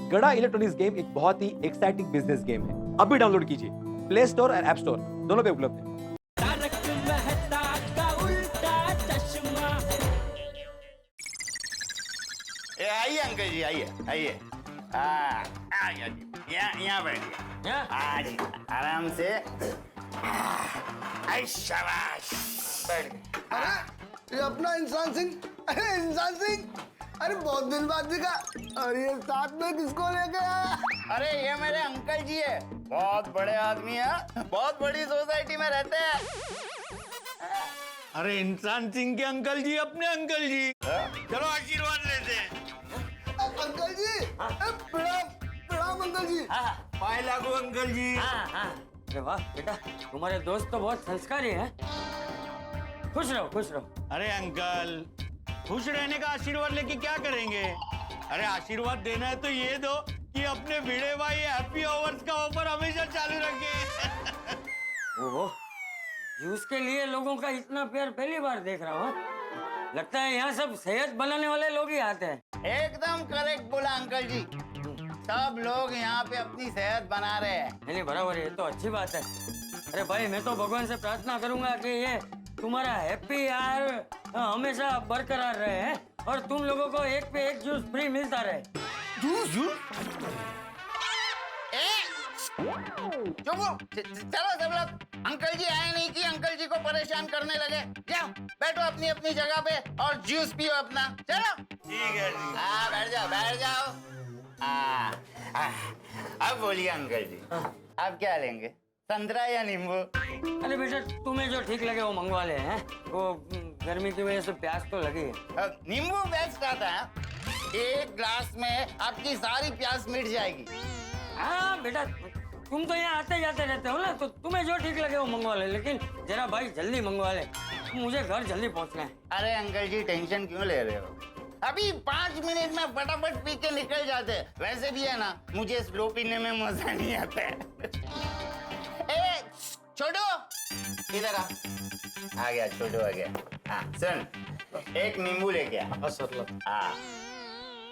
गड़ा electronics game एक बहुत ही एक्साइटिंग बिजनेस गेम है। अभी डाउनलोड कीजिए, प्ले स्टोर और ऐप स्टोर दोनों पे उपलब्ध है। आइए अंकल जी, आइए आइए। आइए जी, यहाँ बैठिए। हाँ जी, आराम से। आई शाबाश, बैठ गए। अरे ये अपना इंसान सिंह। अरे इंसान सिंह, अरे बहुत दिन बाद दिखा। और ये साथ में किसको लेके आया? अरे ये मेरे अंकल जी है, बहुत बड़े आदमी है, बहुत बड़ी सोसाइटी में रहते हैं। अरे इंसान सिंह के अंकल जी अपने अंकल जी, चलो आशीर्वाद लेते हैं। अंकल जी, प्रणाम प्रणाम अंकल जी। पाए लागू अंकल जी। अरे वाह बेटा, तुम्हारे दोस्त तो बहुत संस्कारी हैं। खुश रहो खुश रहो। अरे अंकल, खुश रहने का आशीर्वाद लेके क्या करेंगे? अरे आशीर्वाद देना है तो ये दो कि अपने भिड़े भाई हैप्पी आवर्स का ऑफर हमेशा चालू रखे। ओहो, जूस के लिए लोगों का इतना प्यार पहली बार देख रहा हूँ। लगता है यहाँ सब सेहत बनाने वाले लोग ही आते हैं। एकदम करेक्ट बोला अंकल जी, सब लोग यहाँ पे अपनी सेहत बना रहे हैं। नहीं बराबर, ये तो अच्छी बात है। अरे भाई, मैं तो भगवान से प्रार्थना करूंगा कि ये तुम्हारा हैप्पी यार हमेशा बरकरार रहे हैं और तुम लोगों को एक पे एक जूस फ्री मिलता रहे। चलो सब लोग, अंकल जी आए नहीं कि अंकल जी को परेशान करने लगे। जाओ बैठो अपनी अपनी जगह पे और जूस पियो अपना। चलो ठीक है जी। हाँ बैठ जाओ बैठ जाओ। अब बोलिए अंकल जी, आप क्या लेंगे, संतरा या नींबू? अरे बेटा, तुम्हें जो ठीक लगे वो मंगवा ले। हैं वो गर्मी की वजह से प्यास तो लगी है। नींबू बेस्ट आता है, एक ग्लास में आपकी सारी प्यास मिट जाएगी। हाँ बेटा, तुम तो यहाँ आते जाते रहते हो ना, तो तुम्हें जो ठीक लगे वो मंगवा ले, लेकिन जरा भाई जल्दी मंगवा ले, मुझे घर जल्दी पहुँचना है। अरे अंकल जी टेंशन क्यों ले रहे हो, अभी 5 मिनट में फटाफट पी के निकल जाते। वैसे भी है ना, मुझे स्लो पीने में मजा नहीं आता है। ए छोटू इधर आ गया, छोटू आ गया। हाँ सुन, एक नींबू लेके आ। हाँ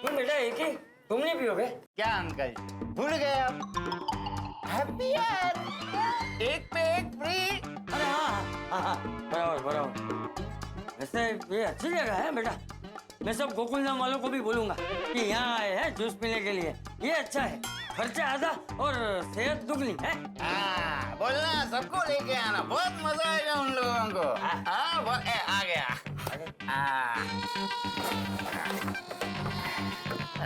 क्यों बेटा, एक ही तुम नहीं पियोगे? क्या अंकल जी भूल गए आप, हैप्पी यार, एक पे एक फ्री। अरे हाँ, बराबर बराबर। वैसे ये अच्छी जगह है बेटा, मैं सब गोकुल धाम वालों को भी बोलूंगा कि यहाँ आए हैं जूस पीने के लिए। ये अच्छा है, खर्चा आधा और सेहत दुगनी है। हाँ बोलना, सबको लेके आना, बहुत मजा आएगा उन लोगों को। हाँ आ गया।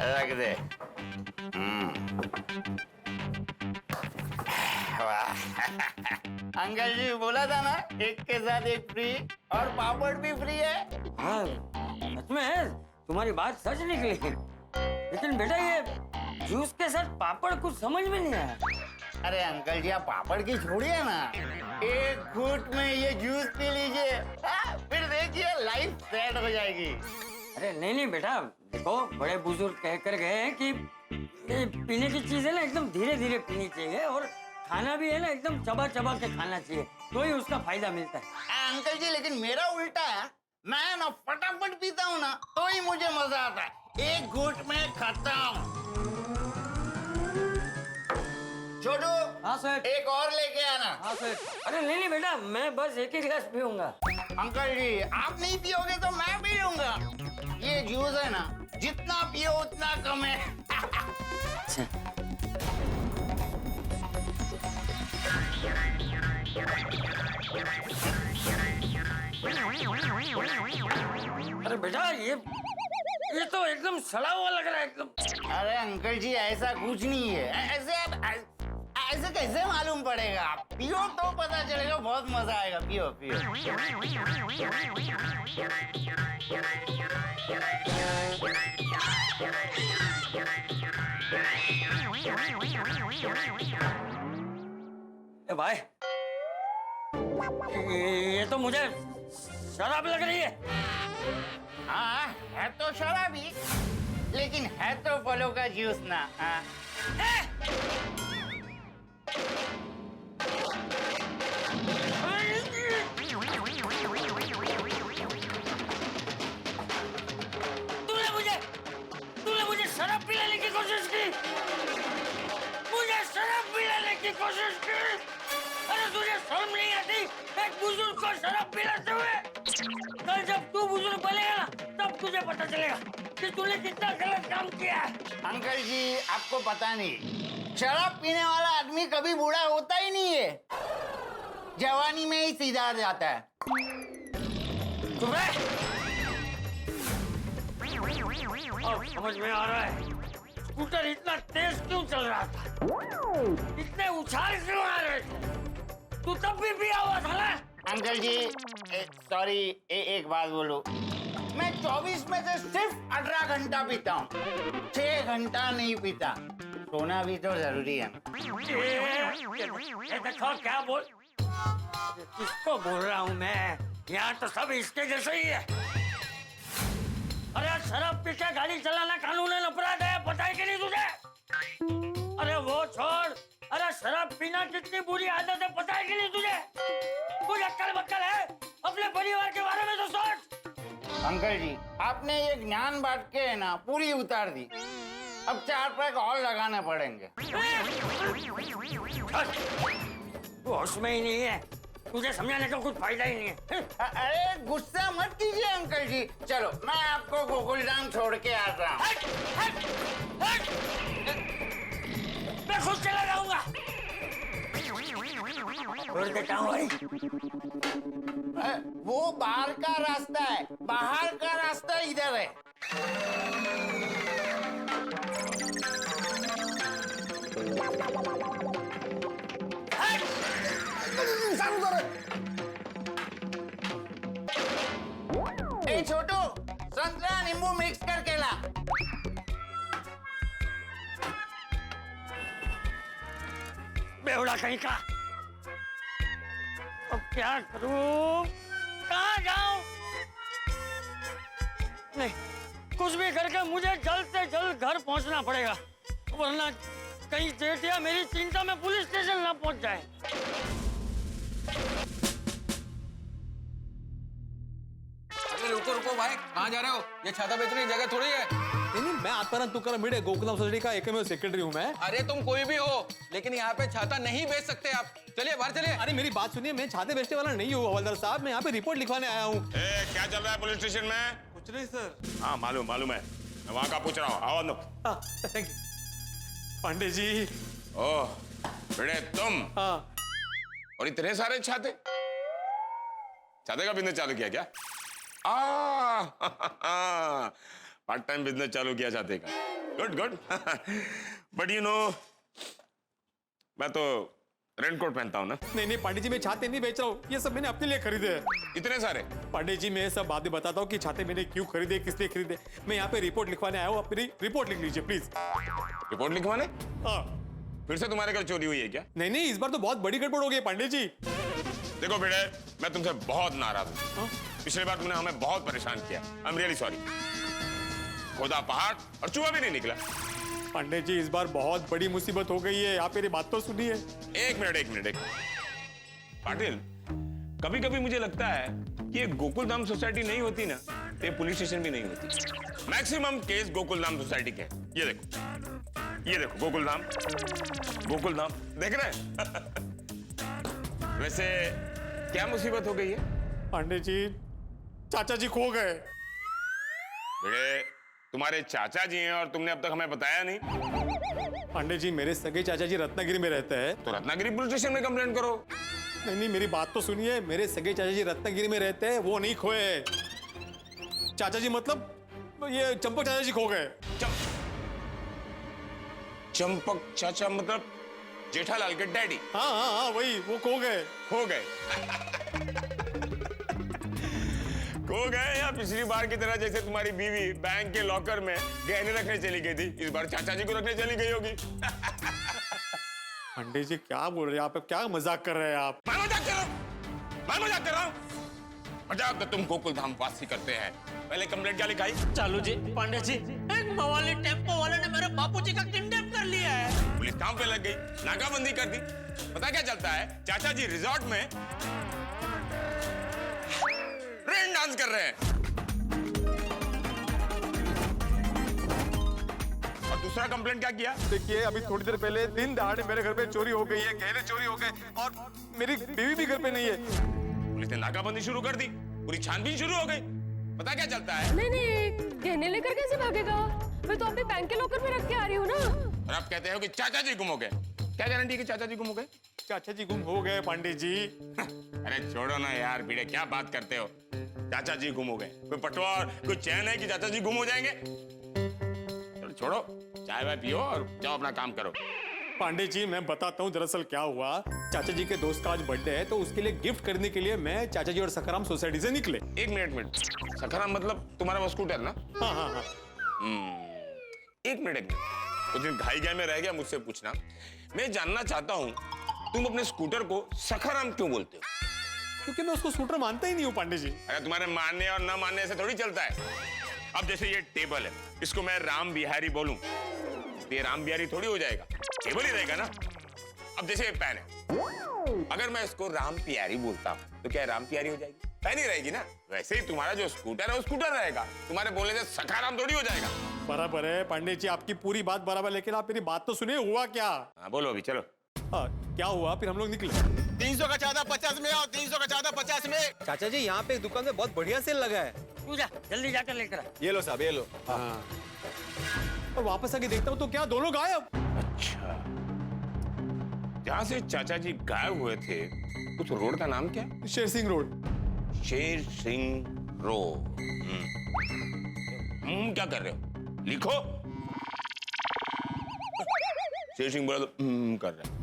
रख दे। अंकल जी बोला था ना, एक के साथ एक फ्री, और पापड़ भी फ्री है। हाँ सच में है, तुम्हारी बात सच निकली। लेकिन बेटा ये जूस के साथ पापड़ कुछ समझ में नहीं आया। अरे अंकल जी आप पापड़ की छोड़िए ना, एक घूंट में ये जूस पी लीजिए, फिर देखिए लाइफ सेट हो जाएगी। अरे नहीं बेटा, देखो बड़े बुजुर्ग कह कर गए हैं कि ये पीने की चीजें ना एकदम धीरे धीरे पीनी चाहिए और खाना भी है ना एकदम चबा चबा के खाना चाहिए, तो ही उसका फायदा मिलता है। अंकल जी लेकिन मेरा उल्टा है, मैं ना फटाफट पीता हूँ ना, तो ही मुझे मजा आता है, एक घूंट में खत्म। छोटू हाँ सर। एक और लेके आना। हाँ सर। अरे नहीं बेटा, मैं बस एक ही गिलास पीऊंगा। अंकल जी आप नहीं पियोगे तो मैं पी लूंगा, ये जूस है ना, जितना पियो उतना कम है। अच्छा। अरे बेटा ये तो एकदम सड़ा हुआ लग रहा है एकदम। अरे अंकल जी ऐसा कुछ नहीं है, ऐसे कैसे मालूम पड़ेगा, पियो तो पता चलेगा, बहुत मजा आएगा, पियो पियो। ए भाई, ये तो मुझे शराब लग रही है। हाँ है तो शराबी, लेकिन है तो फलों का जूस ना। हाँ तूने मुझे शराब पिलाने की कोशिश की। कोशिश की। अरे तुझे शर्म नहीं आती एक बुजुर्ग को शराब पिलाते हुए? कल जब तू बुजुर्ग बनेगा ना तब तुझे पता चलेगा कि तूने कितना गलत काम किया है। अंकल जी आपको पता नहीं, शराब पीने वाला आदमी कभी बूढ़ा होता ही नहीं है, जवानी में ही सीधा जाता है। चुप रह। अब समझ में आ रहा है स्कूटर इतना तेज क्यों चल रहा था, इतने उछाल क्यों आ रहे थे। तू तब भी पिया हुआ था ना? अंकल जी सॉरी, एक बात बोलो, मैं 24 में से सिर्फ 18 घंटा पीता हूँ, 6 घंटा नहीं पीता। सोना भी तो जरूरी है। ये देखो क्या बोल, किसको बोल रहा हूँ मैं? यहाँ तो सब इसके जैसे ही है। अरे शराब पी के गाड़ी चलाना कानूनन अपराध है, पता है कि नहीं तुझे? अरे वो छोड़, अरे शराब पीना कितनी बुरी आदत है, पता है कि नहीं तुझे? कुछ अक्कल बक्कल है? अपने परिवार के बारे में तो सोच। अंकल जी आपने ये ज्ञान बांट के है ना पूरी उतार दी, अब 4 पैक और लगाने पड़ेंगे। तू होश में ही नहीं है, तुझे समझाने का कुछ फायदा ही नहीं है। अरे गुस्सा मत कीजिए अंकल जी, चलो मैं आपको गोकुलधाम छोड़ के आता हूँ। हट, हट, हट। मैं खुद चला जाऊंगा। छोड़ देता हूँ भाई। वो बाहर का रास्ता है, बाहर का रास्ता इधर है। इंसान उधर है। ए छोटू, संतरा नींबू मिक्स करके ला। बेवड़ा कहीं का। अब क्या करूं, कहाँ जाऊं? नहीं, कुछ भी करके मुझे जल्द से जल्द घर पहुंचना पड़ेगा, वरना कहीं जेठिया मेरी चिंता में पुलिस स्टेशन ना पहुंच जाए। रुको रुको भाई, कहाँ जा रहे हो? ये छाता बेचने की जगह थोड़ी है। नहीं, मैं आत्माराम तुकाराम भिड़े गोकुलधाम सोसाइटी का एकमेव सेक्रेटरी हूँ मैं। अरे तुम कोई भी हो, लेकिन यहाँ पे छाता नहीं बेच सकते आप। चलिए बाहर चलिए। अरे मेरी बात सुनिए, मैं छाते बेचने वाला नहीं हूँ हवलदार साहब, मैं यहाँ पे रिपोर्ट लिखवाने आया हूँ। क्या चल रहा है पुलिस स्टेशन में? कुछ नहीं सर। हाँ मालूम है, मैं वहाँ का पूछ रहा हूँ। आओ अंदर। Thank you Pandey ji. ओह बेटे तुम, हाँ और इतने सारे छाते का बिजनेस चालू किया क्या? पार्ट टाइम बिजनेस चालू किया छाते का। Good good. But you know मैं तो रेनकोट पहनता हूँ ना। नहीं पांडे जी, मैं छाते नहीं बेच रहा हूँ, ये सब मैंने अपने लिए खरीदे हैं। इतने सारे? पांडे जी मैं सब बातें बताता हूँ कि छाते मैंने क्यों खरीदे, किस लिए खरीदे। मैं यहाँ पे रिपोर्ट लिखवाने आया हूँ, आप मेरी रिपोर्ट लिख लीजिए प्लीज। रिपोर्ट लिखवाने? हाँ। फिर से तुम्हारे घर चोरी हुई है क्या? नहीं, इस बार तो बहुत बड़ी गड़बड़ हो गई पांडे जी। देखो बेटे, मैं तुमसे बहुत नाराज हूँ। पिछली बार तुमने हमें बहुत परेशान किया। I am really sorry. खोदा पहाड़ और चूहा भी नहीं निकला। पांडे जी इस बार बहुत बड़ी मुसीबत हो गई है, आप मेरी बात तो सुनिए। एक मिनट। पाटिल, कभी कभी मुझे लगता है कि ये गोकुलधाम सोसाइटी नहीं होती ना तो ये पुलिस स्टेशन भी नहीं होती। मैक्सिमम केस गोकुलधाम सोसाइटी के। ये देखो गोकुलधाम देख रहे हैं? वैसे क्या मुसीबत हो गई है? पांडे जी चाचा जी खो गए। बेटे तुम्हारे चाचा जी हैं और तुमने अब तक हमें बताया नहीं। पांडे जी मेरे सगे चाचा जी रत्नागिरी में रहते हैं। तो रत्नागिरी पुलिस स्टेशन में कंप्लेंट करो। नहीं मेरी बात तो सुनिए, मेरे सगे चाचा जी रत्नागिरी में रहते हैं, वो नहीं खोए। चाचा जी मतलब ये चंपक चाचा जी खो गए। चंपक चाचा मतलब जेठालाल के डैडी? हाँ वही, वो खो गए। खो गए या पिछली बार की तरह जैसे तुम्हारी बीवी बैंक के लॉकर में गहने रखने चली गई थी, इस बार चाचा जी को रखने चली गई होगी। पांडे जी क्या बोल रहे हैं आप, क्या मजाक कर रहे हैं आप? मैं मजाक कर रहा हूँ। मजाक तो तुम गोकुलधाम वासी करते हैं। पहले कंप्लेंट क्या लिखाई? चालू जी, पांडे जी, एक मवाली टेम्पो वाले ने मेरे बापूजी का किडनैप कर लिया है। पुलिस काम पे लग गई, नाकाबंदी कर दी। पता क्या चलता है, चाचा जी रिजॉर्ट में रेन डांस कर रहे हैं। और दूसरा दूसरा कंप्लेंट क्या किया? देखिए अभी थोड़ी देर पहले दिन दहाड़े मेरे घर पे चोरी हो गई है, गहने चोरी हो गए और मेरी बीवी भी घर पे नहीं है। पुलिस ने नाकाबंदी शुरू कर दी, पूरी छानबीन शुरू हो गई। पता क्या चलता है? नहीं नहीं, गहने लेकर कैसे भागेगा? मैं तो अपने बैंक के लॉकर में रख के आ रही हूँ ना। और आप कहते हो कि चाचा जी गुम हो गए। क्या गारंटी है कि चाचा जी गुम हो गए? चाचा जी गुम हो गए पांडे जी। अरे छोड़ो ना यार भिड़े, क्या बात करते हो? चाचा जी गुम हो गए, कोई पटवार कोई चैन है कि चाचा जी गुम हो जाएंगे? चलो छोड़ो, चाय वाय पियो और जाओ अपना काम करो। पांडे जी मैं बताता हूँ दरअसल क्या हुआ। चाचा जी के दोस्त का आज बर्थडे है तो उसके लिए गिफ्ट खरीदने के लिए मैं, चाचा जी और सखाराम सोसाइटी से निकले। एक मिनट, सखाराम मतलब तुम्हारा वो स्कूटर ना? हाँ हाँ हाँ। एक मिनट उस दिन घाई घाई में रह गया मुझसे पूछना। मैं जानना चाहता हूँ तुम अपने स्कूटर को सखाराम क्यों बोलते हो? क्योंकि मैं उसको स्कूटर मानता ही नहीं हूँ पांडे जी। अरे तुम्हारे मानने और न मानने से थोड़ी चलता है। अब जैसे ये टेबल है, इसको मैं राम बिहारी बोलूं तो ये राम बिहारी थोड़ी हो जाएगा, टेबल ही रहेगा ना। अब जैसे ये पेन है, अगर मैं इसको राम प्यारी बोलता हूं तो क्या राम प्यारी हो जाएगी? पेन ही रहेगी ना। वैसे ही तुम्हारा जो स्कूटर है वो स्कूटर रहेगा, तुम्हारे बोलने से सखाराम थोड़ी हो जाएगा। बराबर है पांडे जी, आपकी पूरी बात बराबर, लेकिन आप मेरी बात तो सुनिए। हुआ क्या? हाँ बोलो अभी, चलो। हाँ, क्या हुआ? फिर हम लोग निकले। 300 का चादा 50 में और 300 का चादा 50 में। चाचा जी यहाँ पे एक दुकान में बहुत बढ़िया सेल लगा है। तू जा जल्दी जाकर लेकर आ। ये लो साहब, ये लो। और वापस आके देखता हूँ तो क्या दोनों गायब। अच्छा, जहां से चाचा जी गायब हुए थे उस रोड का नाम क्या? शेर सिंह रोड। शेर सिंह रोड। क्या कर रहे हो? लिखो। शेर सिंह बोला तो कर रहे हैं।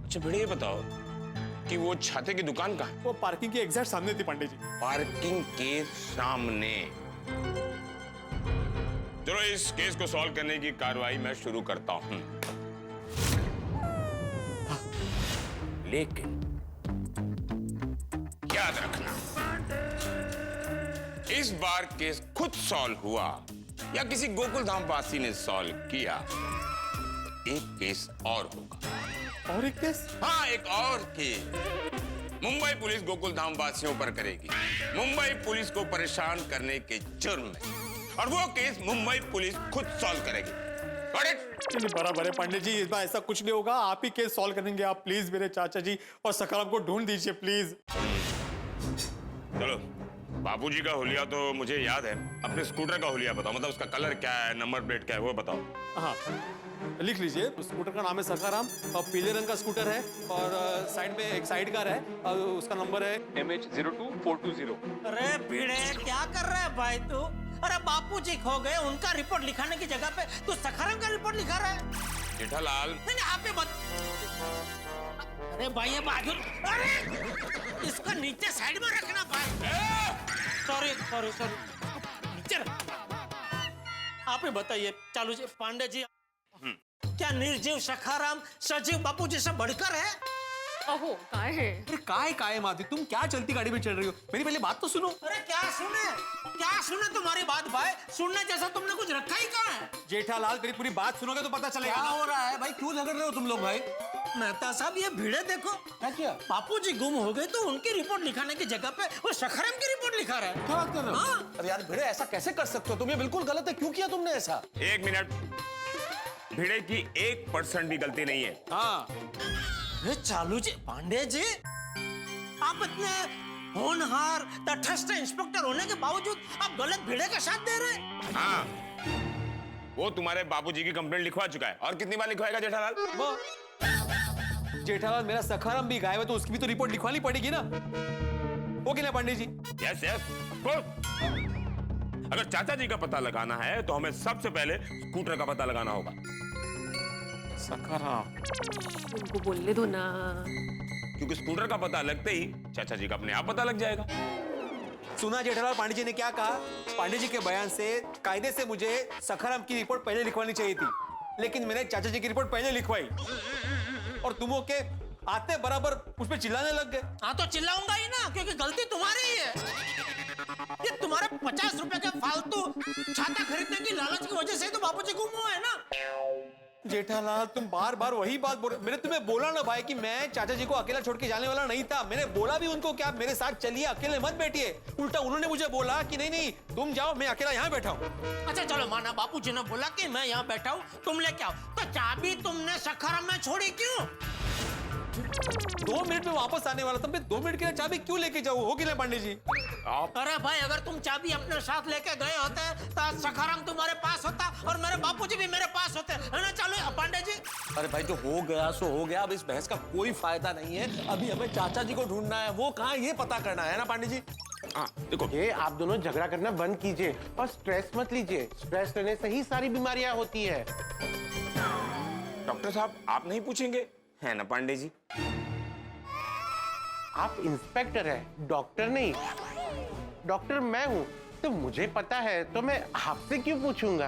अच्छा भिड़े ये बताओ कि वो छाते की दुकान कहाँ है? वो पार्किंग के एग्जैक्ट सामने थी पांडे जी। पार्किंग के सामने। चलो इस केस को सॉल्व करने की कार्रवाई मैं शुरू करता हूं, लेकिन याद रखना इस बार केस खुद सॉल्व हुआ या किसी गोकुल धाम वासी ने सॉल्व किया, एक केस और होगा। और एक केस? हाँ, एक और केस मुंबई पुलिस गोकुल धाम वासियों पर करेगी, मुंबई पुलिस को परेशान करने के जुर्म में, और वो केस मुंबई पुलिस खुद सॉल्व करेगी। Got it? चलिए बराबर है पांडे जी, इस बार ऐसा कुछ नहीं होगा। आप ही केस सॉल्व करेंगे। आप प्लीज मेरे चाचा जी और सखाराम को ढूंढ दीजिए प्लीज। चलो, बाबूजी का हुलिया तो मुझे याद है, अपने स्कूटर का हुलिया बताओ, मतलब उसका कलर क्या है, नंबर प्लेट क्या है, वो बताओ। हाँ लिख लीजिए। स्कूटर का नाम है सखाराम और पीले रंग का स्कूटर है और साइड में एक साइड कार है और उसका नंबर है MH02420। अरे भिड़े क्या कर रहा है भाई तू? अरे बापूजी खो गए, उनका रिपोर्ट लिखाने की जगह पे तू सखाराम का रिपोर्ट लिखा रहा है। जेठालाल, नहीं नहीं, आप मत। अरे भाई ये बहादुर, अरे इसको नीचे साइड में रखना भाई। सॉरी सॉरी सॉरी, नीचे रख। आप ही बताइए चालू जी, पांडे जी, क्या निर्जीव सखाराम सजीव बापूजी से बढ़कर है? अहो काय है? अरे काय माती, तुम क्या चलती गाड़ी में चल रही हो? मेरी पहले बात तो सुनो। अरे क्या सुने तुम्हारी बात भाई? सुनने जैसा तुमने कुछ रखा ही कहाँ है? जेठालाल तेरी पूरी बात सुनोगे तो पता चलेगा। क्या हो रहा है भाई? क्यों झगड़ रहे हो तुम लोग भाई? मेहता साहब ये भिड़े देखो, क्या? बापूजी गुम हो गए तो उनकी रिपोर्ट लिखाने की जगह पे वो सखाराम की रिपोर्ट लिखा रहा है। क्या बात कर रहे हो? हाँ? अरे यार भिड़े, ऐसा कैसे कर सकते हो तुम? ये बिल्कुल गलत है। क्यों किया तुमने ऐसा? एक मिनट, भिड़े की 1% भी गलती नहीं है। हाँ, अरे चालू जी, पांडे जी, आप इतने होनहार तटस्थ इंस्पेक्टर होने के बावजूद आप गलत भिड़े का साथ दे रहे हैं। हाँ, वो तुम्हारे बाबूजी की कंप्लेंट लिखवा चुका है। और कितनी बार लिखवाएगा जेठालाल? वो जेठालाल मेरा सखाराम भी गायब है तो उसकी भी तो रिपोर्ट लिखवानी पड़ेगी ना। ओके ना पांडे जी? यस यस, अगर चाचा जी का पता लगाना है तो हमें सबसे पहले स्कूटर का पता लगाना होगा। सखाराम, उनको बोलने दो ना। क्योंकि स्कूटर का पता लगते ही चाचा जी का अपने आप पता लग जाएगा। सुना जेठालाल पांडे जी ने क्या कहा? पांडे जी के बयान से कायदे से मुझे सखाराम की रिपोर्ट पहले लिखवानी चाहिए थी, लेकिन मैंने चाचा जी की रिपोर्ट पहले लिखवाई और तुम के आते बराबर उस पर चिल्लाने लग गए। हाँ तो चिल्लाऊंगा ही ना, क्योंकि गलती तुम्हारी ही है। ये तुम्हारे 50 रुपए के फालतू छाता खरीदने की लालच की वजह से तो बापूजी गुम हुए हैं ना। जेठालाल तुम बार बार वही बात बोल रहे। मैंने तुम्हें बोला ना भाई कि मैं चाचा जी को अकेला छोड़ के जाने वाला नहीं था। मैंने बोला भी उनको कि आप मेरे साथ चलिए, अकेले मत बैठिए। उल्टा उन्होंने मुझे बोला कि नहीं नहीं तुम जाओ, मैं अकेला यहाँ बैठा हूँ। अच्छा चलो, माना बापूजी ने बोला कि मैं यहाँ बैठा हूँ, तुम लेके आओ। तो चाबी तुमने सखाराम में छोड़ी क्यों? 2 मिनट में वापस आने वाला था, मैं 2 मिनट के लिए चाबी क्यों लेके जाऊँ? हो कि ना पांडे जी? अरे भाई, अगर तुम चाबी अपने साथ लेके गए होते तो आज सखाराम तुम्हारे पास होता और मेरे बापूजी भी मेरे पास होते, है ना? चलो पांडे जी। अरे भाई, जो हो गया सो हो गया। अब इस बहस का कोई फायदा नहीं है। अभी हमें चाचा जी को ढूंढना है, वो कहाँ ये पता करना है ना पांडे जी। हाँ देखो, ये आप दोनों झगड़ा करना बंद कीजिए और स्ट्रेस मत लीजिए। स्ट्रेस लेने से ही सारी बीमारियां होती है। डॉक्टर साहब आप नहीं पूछेंगे, है ना पांडे जी? आप इंस्पेक्टर हैं, डॉक्टर नहीं। डॉक्टर मैं हूँ, तो मुझे पता है, तो मैं आपसे क्यों पूछूंगा?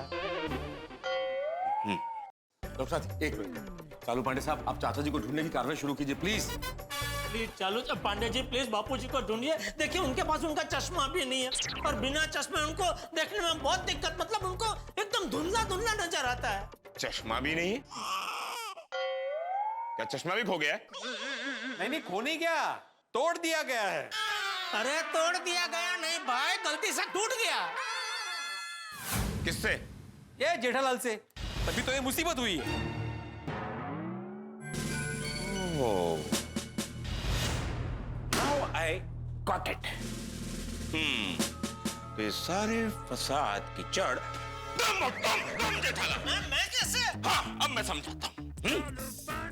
डॉक्टर साहब एक मिनट। चालू पांडे साहब, आप चाचा जी को ढूंढने की कार्रवाई शुरू कीजिए प्लीज। प्लीज चालू पांडे जी, प्लीज बापूजी को ढूंढिए। देखिए उनके पास उनका चश्मा भी नहीं है और बिना चश्मे उनको देखने में बहुत दिक्कत, मतलब उनको एकदम धुंधला धुंधला नजर आता है। चश्मा भी नहीं है? क्या चश्मा भी खो गया है? नहीं खो नहीं गया, तोड़ दिया गया है। अरे तोड़ दिया गया नहीं भाई, गलती से टूट गया। किससे? ये जेठालाल से, तभी तो ये मुसीबत हुई है। Now I got it. तो ये सारे फसाद की जड़ तुम जेठालाल। मैं कैसे? हाँ, अब मैं समझाता हूँ।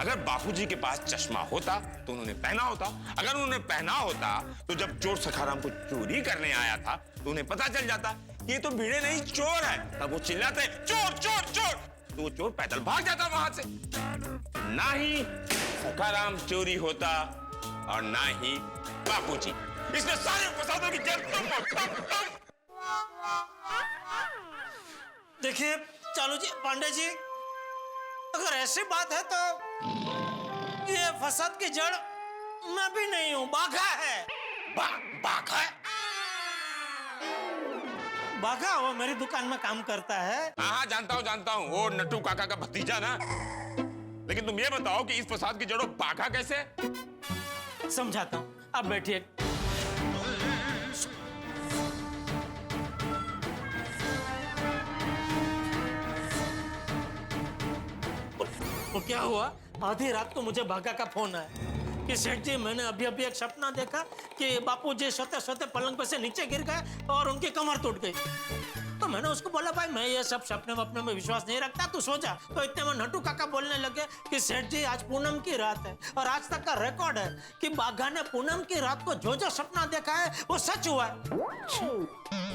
अगर बापूजी के पास चश्मा होता तो उन्होंने पहना होता। अगर उन्होंने पहना होता तो जब चोर सखाराम को चोरी करने आया था तो उन्हें पता चल जाता कि ये तो भिड़े नहीं चोर है। तब वो चिल्लाते चोर चोर चोर, तो वो चोर पैदल भाग जाता वहां से। ना ही सखाराम चोरी होता और ना ही बापूजी। इसने सारे फसादों की जड़ तुम। देखिए चालू जी, पांडे जी, अगर ऐसी बात है तो ये फसाद की जड़ मैं भी नहीं हूं, बाघा है। बाघा? बाघा वो मेरी दुकान में काम करता है। हाँ जानता हूँ, वो नट्टू काका का भतीजा ना। लेकिन तुम ये बताओ कि इस फसाद की जड़ों बाघा कैसे? समझाता हूँ, अब बैठिए। वो क्या हुआ, आधी रात को मुझे बाघा का फोन आया कि सेठ जी मैंने अभी अभी एक सपना देखा कि बापूजी सोते सोते पलंग पे से नीचे गिर गए और उनकी कमर टूट गई। तो मैंने उसको बोला भाई मैं ये सब सपने वपने में विश्वास नहीं रखता, तू सो जा। तो इतने में नट्टू काका बोलने लगे कि सेठ जी आज पूनम की रात है और आज तक का रिकॉर्ड है कि बाघा ने पूनम की रात को जो जो सपना देखा है वो सच हुआ है।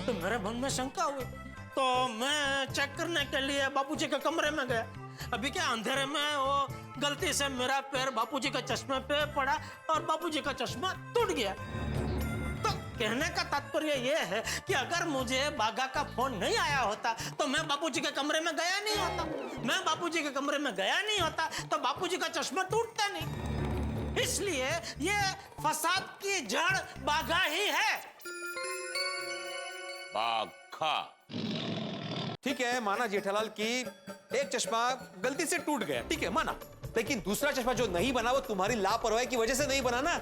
तो मेरे मन में शंका हुई, तो मैं चेक करने के लिए बापूजी के कमरे में गया। अभी क्या अंधेरे में वो गलती से मेरा पैर बापूजी के चश्मे पे पड़ा और बापूजी का चश्मा टूट गया। तो कहने का तात्पर्य ये है कि अगर मुझे बाघा का फोन नहीं आया होता तो मैं बापूजी के कमरे में गया नहीं होता। मैं बापूजी के कमरे में गया नहीं होता तो बापूजी का चश्मा टूटता नहीं। इसलिए ये फसाद की जड़ बाघा ही है। बाघा? ठीक है, माना जेठालाल की एक चश्मा गलती से टूट गया, ठीक है माना। लेकिन दूसरा चश्मा जो नहीं बना वो तुम्हारी लापरवाही की वजह से नहीं बना ना।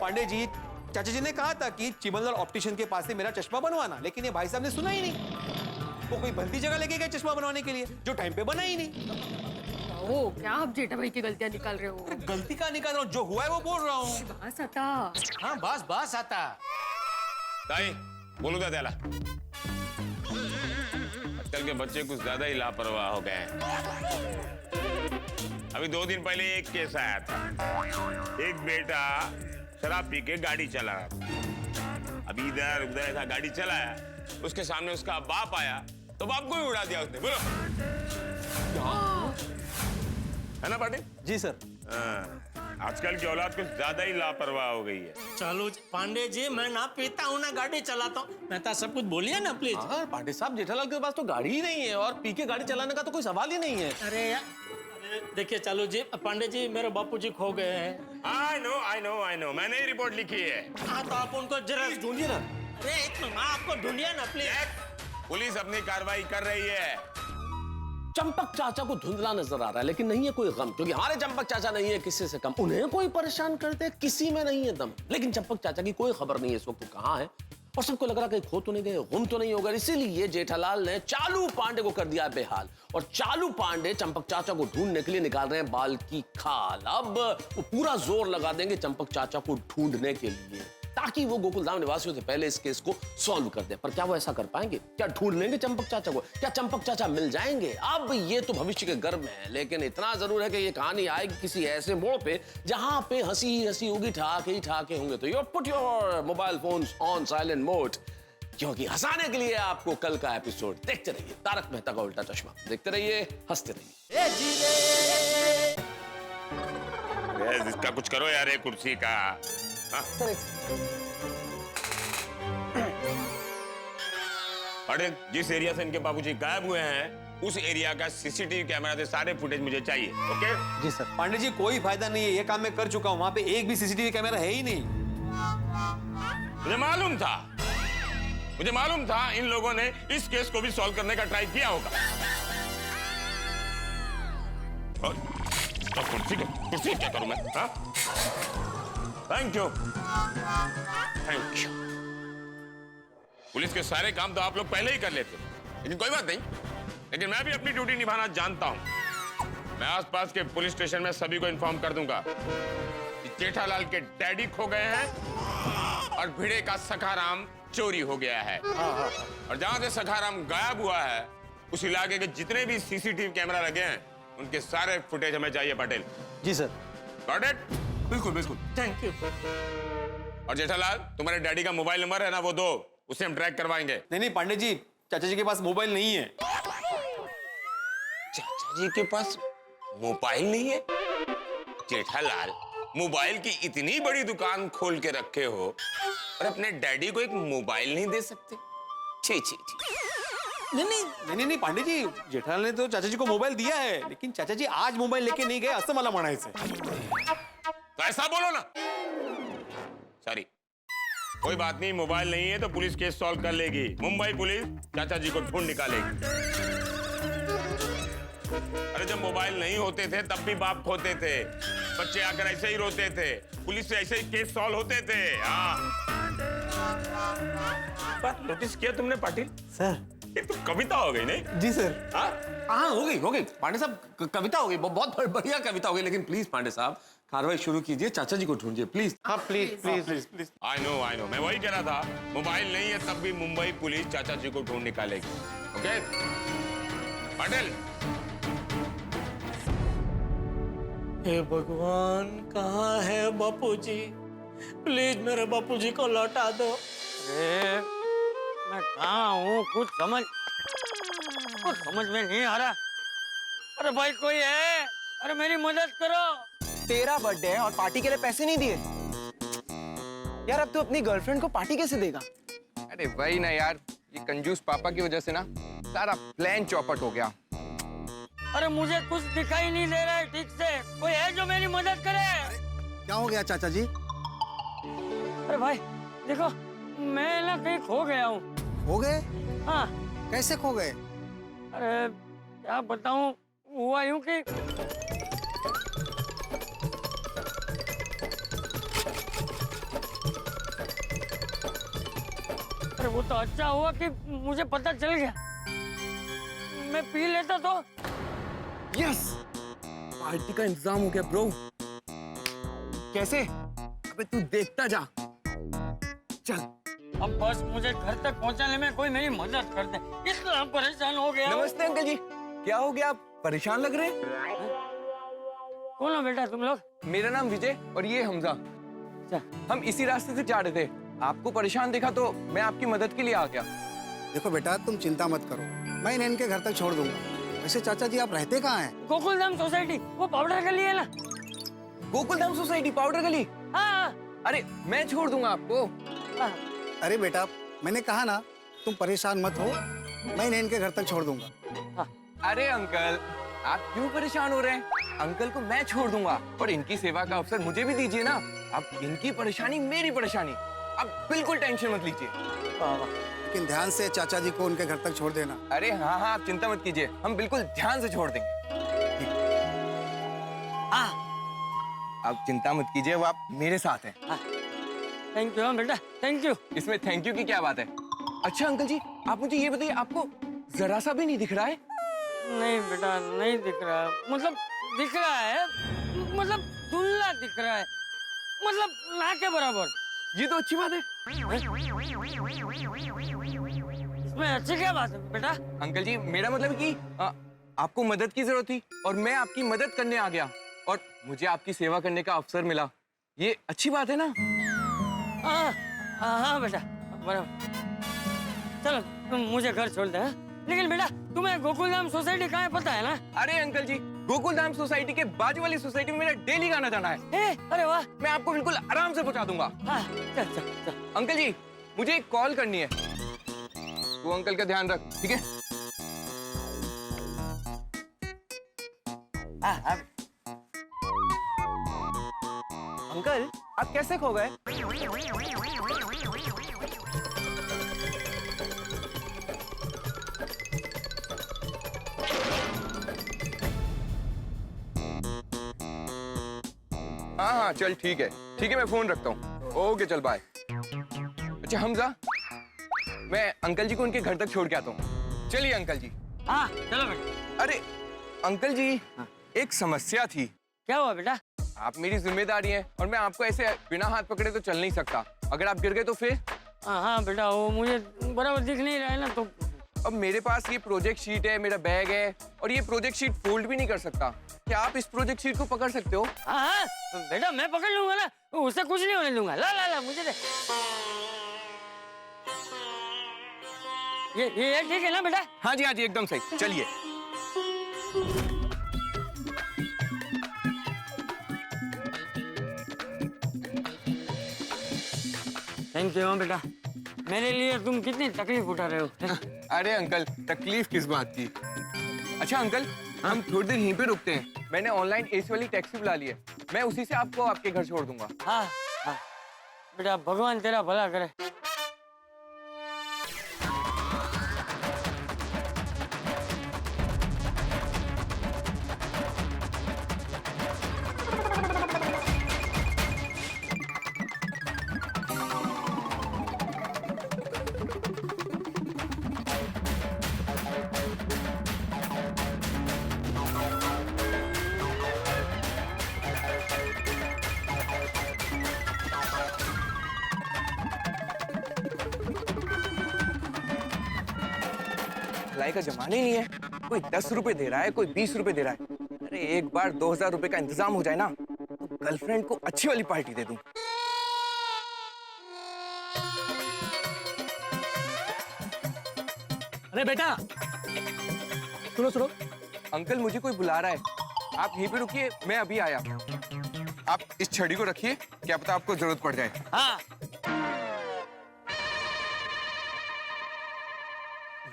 पांडे जी, चाचा जी ने कहा था कि चिमनलाल ऑप्टिशियन के पास से मेरा चश्मा बनवाना, लेकिन ये भाई साहब ने सुना ही नहीं। वो कोई भलती जगह लेके गए चश्मा बनवाने के लिए जो टाइम पे बना ही नहीं। ओ क्या आप जेठा भाई की गलतियां निकाल रहे हो? गलती का निकाल रहा हूँ, जो हुआ है वो बोल रहा हूँ। बस आता। हाँ बस आता। ताई बोलो दादा, आजकल के बच्चे कुछ ज्यादा ही लापरवाह हो गए हैं। अभी 2 दिन पहले एक केस आया था, एक बेटा शराब पी के गाड़ी चला रहा था। अभी इधर उधर ऐसा गाड़ी चलाया, उसके सामने उसका बाप आया तो बाप को ही उड़ा दिया उसने। बोलो है ना पाटिल? जी सर। आजकल की औलाद कुछ ज्यादा ही लापरवाह हो गई है। चलो पांडे जी, मैं ना पीता हूँ ना गाड़ी चलाता हूँ, मैं तो सब कुछ बोलिए ना प्लीज। हाँ पांडे साहब, जेठालाल के पास तो गाड़ी ही नहीं है और पी के गाड़ी चलाने का तो कोई सवाल ही नहीं है। अरे यार देखिए चालू जी, पांडे जी मेरे बापूजी खो गए हैं। I know, मैंने ही रिपोर्ट लिखी है। हाँ तो आप उनको जरा ढूंढिए ना। अरे एक मिनट, आपको ढूंढिए ना प्लीज। पुलिस अपनी कार्रवाई कर रही है। चंपक चाचा को धुंधला नजर आ रहा है, लेकिन नहीं है कोई गम, क्योंकि हमारे चंपक चाचा नहीं है किसी से कम। उन्हें कोई परेशान करते किसी में नहीं है दम, लेकिन चंपक चाचा की कोई खबर नहीं है इस वक्त कहाँ है, और सबको लग रहा कि खो तो नहीं गए, गुम तो नहीं हो गए। इसीलिए जेठालाल ने चालू पांडे को कर दिया बेहाल, और चालू पांडे चंपक चाचा को ढूंढने के लिए निकाल रहे हैं बाल की खाल। अब वो पूरा जोर लगा देंगे चंपक चाचा को ढूंढने के लिए, ताकि वो गोकुलधाम निवासियों से पहले इस केस को सॉल्व कर दे। पर क्या वो ऐसा कर पाएंगे? क्या ढूंढ लेंगे चंपक चाचा को? क्या चंपक चाचा मिल जाएंगे? अब ये तो भविष्य के गर्भ में है, लेकिन इतना जरूर है कि ये कहानी आएगी किसी ऐसे मोड़ पे जहां पे हंसी ही हंसी होगी, ठहाके ही ठहाके होंगे। तो put your mobile phones on silent mode, क्योंकि हंसाने के लिए आपको कल का एपिसोड देखते रहिए तारक मेहता का उल्टा चश्मा। देखते रहिए, हंसते रहिए। इसका कुछ करो यार, ये कुर्सी का। अरे जिस एरिया से इनके बाबूजी गायब हुए हैं, उस एरिया का सीसीटीवी कैमरा से सारे फुटेज मुझे चाहिए। ओके जी सर। पांडे जी कोई फायदा नहीं है, ये काम मैं कर चुका हूँ, वहां पे एक भी सीसीटीवी कैमरा है ही नहीं। मुझे मालूम था इन लोगों ने इस केस को भी सॉल्व करने का ट्राई किया होगा। और कुर्सी क्या करूं मैं? Thank you. पुलिस के सारे काम तो आप लोग पहले ही कर लेते, लेकिन कोई बात नहीं। लेकिन मैं भी अपनी ड्यूटी निभाना जानता हूं। मैं आसपास के पुलिस स्टेशन में सभी को इन्फॉर्म कर दूंगा कि जेठालाल के डैडी खो गए हैं और भिड़े का सखाराम चोरी हो गया है। और जहां से सखाराम गायब हुआ है, उस इलाके के जितने भी सीसीटीवी कैमरा लगे हैं, उनके सारे फुटेज हमें चाहिए। पटेल जी सर। Got it? बिल्कुल बिल्कुल, थैंक यू। और जेठालाल, तुम्हारे डैडी का मोबाइल नंबर है ना, वो दो, उसे हम ट्रैक करवाएंगे। नहीं पांडे जी, चाचा जी के पास मोबाइल नहीं है। चाचा जी के पास मोबाइल नहीं है? जेठालाल, मोबाइल की इतनी बड़ी दुकान खोल के रखे हो और अपने डैडी को एक मोबाइल नहीं दे सकते? छी छी छी। नहीं पांडे जी, जेठालाल ने तो चाचा जी को मोबाइल दिया है, लेकिन चाचा जी आज मोबाइल लेके नहीं गए, असं मला म्हणायचं। तो ऐसा बोलो ना। सॉरी, कोई बात नहीं, मोबाइल नहीं है तो पुलिस केस सॉल्व कर लेगी। मुंबई पुलिस चाचा जी को ढूंढ निकालेगी। अरे जब मोबाइल नहीं होते थे तब भी बाप खोते थे, बच्चे आकर ऐसे ही रोते थे, पुलिस से ऐसे ही केस सॉल्व होते थे। बात नोटिस किया तुमने पाटिल? सर ये तो कविता हो गई नहीं? जी सर। हाँ हो गई पांडे साहब, कविता हो गई, बहुत बढ़िया कविता हो गई। लेकिन प्लीज पांडे साहब, कार्रवाई शुरू कीजिए, चाचा जी को ढूंढिए प्लीज। हाँ please please please please. I know, मैं वही कह रहा था, मोबाइल नहीं है तब भी मुंबई पुलिस चाचा जी को ढूंढ निकालेगी। ओके पाटिल। हे भगवान, कहाँ है बापूजी? प्लीज मेरे बापूजी को लौटा दो। अरे मैं कहाँ हूँ, कुछ समझ में नहीं आ रहा। अरे भाई कोई है? अरे मेरी मदद करो। तेरा बर्थडे है और पार्टी के लिए पैसे नहीं दिए यार, अब तू अपनी गर्लफ्रेंड को पार्टी कैसे देगा? अरे वही ना यार, ये कंजूस पापा की वजह से ना सारा प्लान चौपट हो गया। अरे मुझे कुछ दिखाई नहीं दे रहा है ठीक से, कोई है जो मेरी मदद करे? क्या हो गया चाचा जी? अरे भाई देखो, मैं ना कहीं खो गया हूँ। हो गए? हाँ। कैसे खो गए? अरे क्या बताऊँ, हुआ यूं कि अरे वो तो अच्छा हुआ कि मुझे पता चल गया। मैं पी लेता तो। यस, पार्टी का इंतजाम हो गया ब्रो। कैसे? अबे तू देखता जा। चल। अब बस मुझे घर तक पहुंचाने में कोई मेरी मदद कर दे, इतना परेशान हो गया। नमस्ते अंकल जी, क्या हो गया, आप परेशान लग रहे हैं? कौन हो बेटा तुम लोग? मेरा नाम विजय और ये हमजा। हम इसी रास्ते से जा रहे थे, आपको परेशान देखा तो मैं आपकी मदद के लिए आ गया। देखो बेटा, तुम चिंता मत करो, मैं इन्हें इनके घर तक छोड़ दूंगा। वैसे चाचा जी आप रहते कहाँ हैं? गोकुलधाम सोसाइटी, वो पाउडर गली है ना। गोकुलधाम सोसाइटी, पाउडर गली? हाँ। अरे मैं छोड़ दूंगा आपको। अरे बेटा, मैंने कहा ना, तुम परेशान मत हो, मैं इन्हें इनके घर तक छोड़ दूंगा। अरे अंकल, आप क्यों परेशान हो रहे हैं? अंकल को मैं छोड़ दूंगा और इनकी सेवा का अवसर मुझे भी दीजिए ना। अब इनकी परेशानी मेरी परेशानी, आप बिल्कुल टेंशन मत लीजिए। लेकिन ध्यान से चाचा जी को उनके घर तक छोड़ देना। अरे हाँ हाँ, आप चिंता मत कीजिए, हम बिल्कुल ध्यान से छोड़ देंगे। हाँ आप चिंता मत कीजिए, वो आप मेरे साथ हैं। थैंक यू बेटा, थैंक यू। इसमें थैंक यू की क्या बात है? अच्छा अंकल जी, आप मुझे ये बताइए, आपको जरा सा भी नहीं दिख रहा है? नहीं बेटा, नहीं दिख रहा, मतलब दिख रहा है, मतलब धुंधला दिख रहा है, मतलब ना के बराबर। ये तो अच्छी बात है। इसमें अच्छी क्या बात है बेटा? अंकल जी, मेरा मतलब कि आपको मदद की जरूरत थी और मैं आपकी मदद करने आ गया और मुझे आपकी सेवा करने का अवसर मिला, ये अच्छी बात है ना? हाँ बेटा, बराबर। चलो तुम मुझे घर छोड़ दे। लेकिन बेटा, तुम्हें गोकुलधाम सोसाइटी कहाँ है पता है ना? अरे अंकल जी, गोकुलधाम सोसाइटी के बाजू वाली सोसाइटी में मेरा डेली गाना जाना है। अरे वाह, मैं आपको बिल्कुल आराम से पहुंचा दूंगा। चल चल चल। अंकल जी, मुझे एक कॉल करनी है, तू अंकल का ध्यान रख, ठीक है? अंकल, आप कैसे खो गए? हाँ हाँ चल ठीक है, मैं फोन रखता हूँ। ओके चल बाय। अच्छा हमजा, मैं अंकल जी को उनके घर तक छोड़ के आता हूँ। चलिए अंकल जी। हाँ चलो बेटा। अरे अंकल जी, एक समस्या थी। क्या हुआ बेटा? आप मेरी जिम्मेदारी हैं और मैं आपको ऐसे बिना हाथ पकड़े तो चल नहीं सकता। अगर आप गिर गए तो फिर? हाँ बेटा, वो मुझे बराबर दिख नहीं रहा है ना, तो अब मेरे पास ये प्रोजेक्ट शीट है, मेरा बैग है और ये प्रोजेक्ट शीट फोल्ड भी नहीं कर सकता। क्या आप इस प्रोजेक्ट शीट को पकड़ सकते हो? हाँ बेटा, मैं पकड़ लूंगा ना, उससे कुछ नहीं होने दूंगा। ला ला ला, मुझे दे। ये ठीक है ना बेटा? हाँ जी एकदम सही। चलिए। थैंक यू बेटा, मेरे लिए तुम कितनी तकलीफ उठा रहे हो। अरे अंकल, तकलीफ किस बात की? अच्छा अंकल, हम थोड़ी देर यहीं पे रुकते हैं। मैंने ऑनलाइन एसी वाली टैक्सी बुला ली है, मैं उसी से आपको आपके घर छोड़ दूंगा। हाँ बेटा, भगवान तेरा भला करे। लाई का जमाना ही नहीं है, कोई 10 रुपए दे रहा है, कोई 20 रुपए दे रहा है। अरे एक बार 2000 रुपए का इंतजाम हो जाए ना, तो गर्लफ्रेंड को अच्छी वाली पार्टी दे दूं। अरे बेटा, सुनो। अंकल मुझे कोई बुला रहा है, आप यहीं पे रुकिए, मैं अभी आया। आप इस छड़ी को रखिए, क्या पता आपको जरूरत पड़ जाए। हाँ।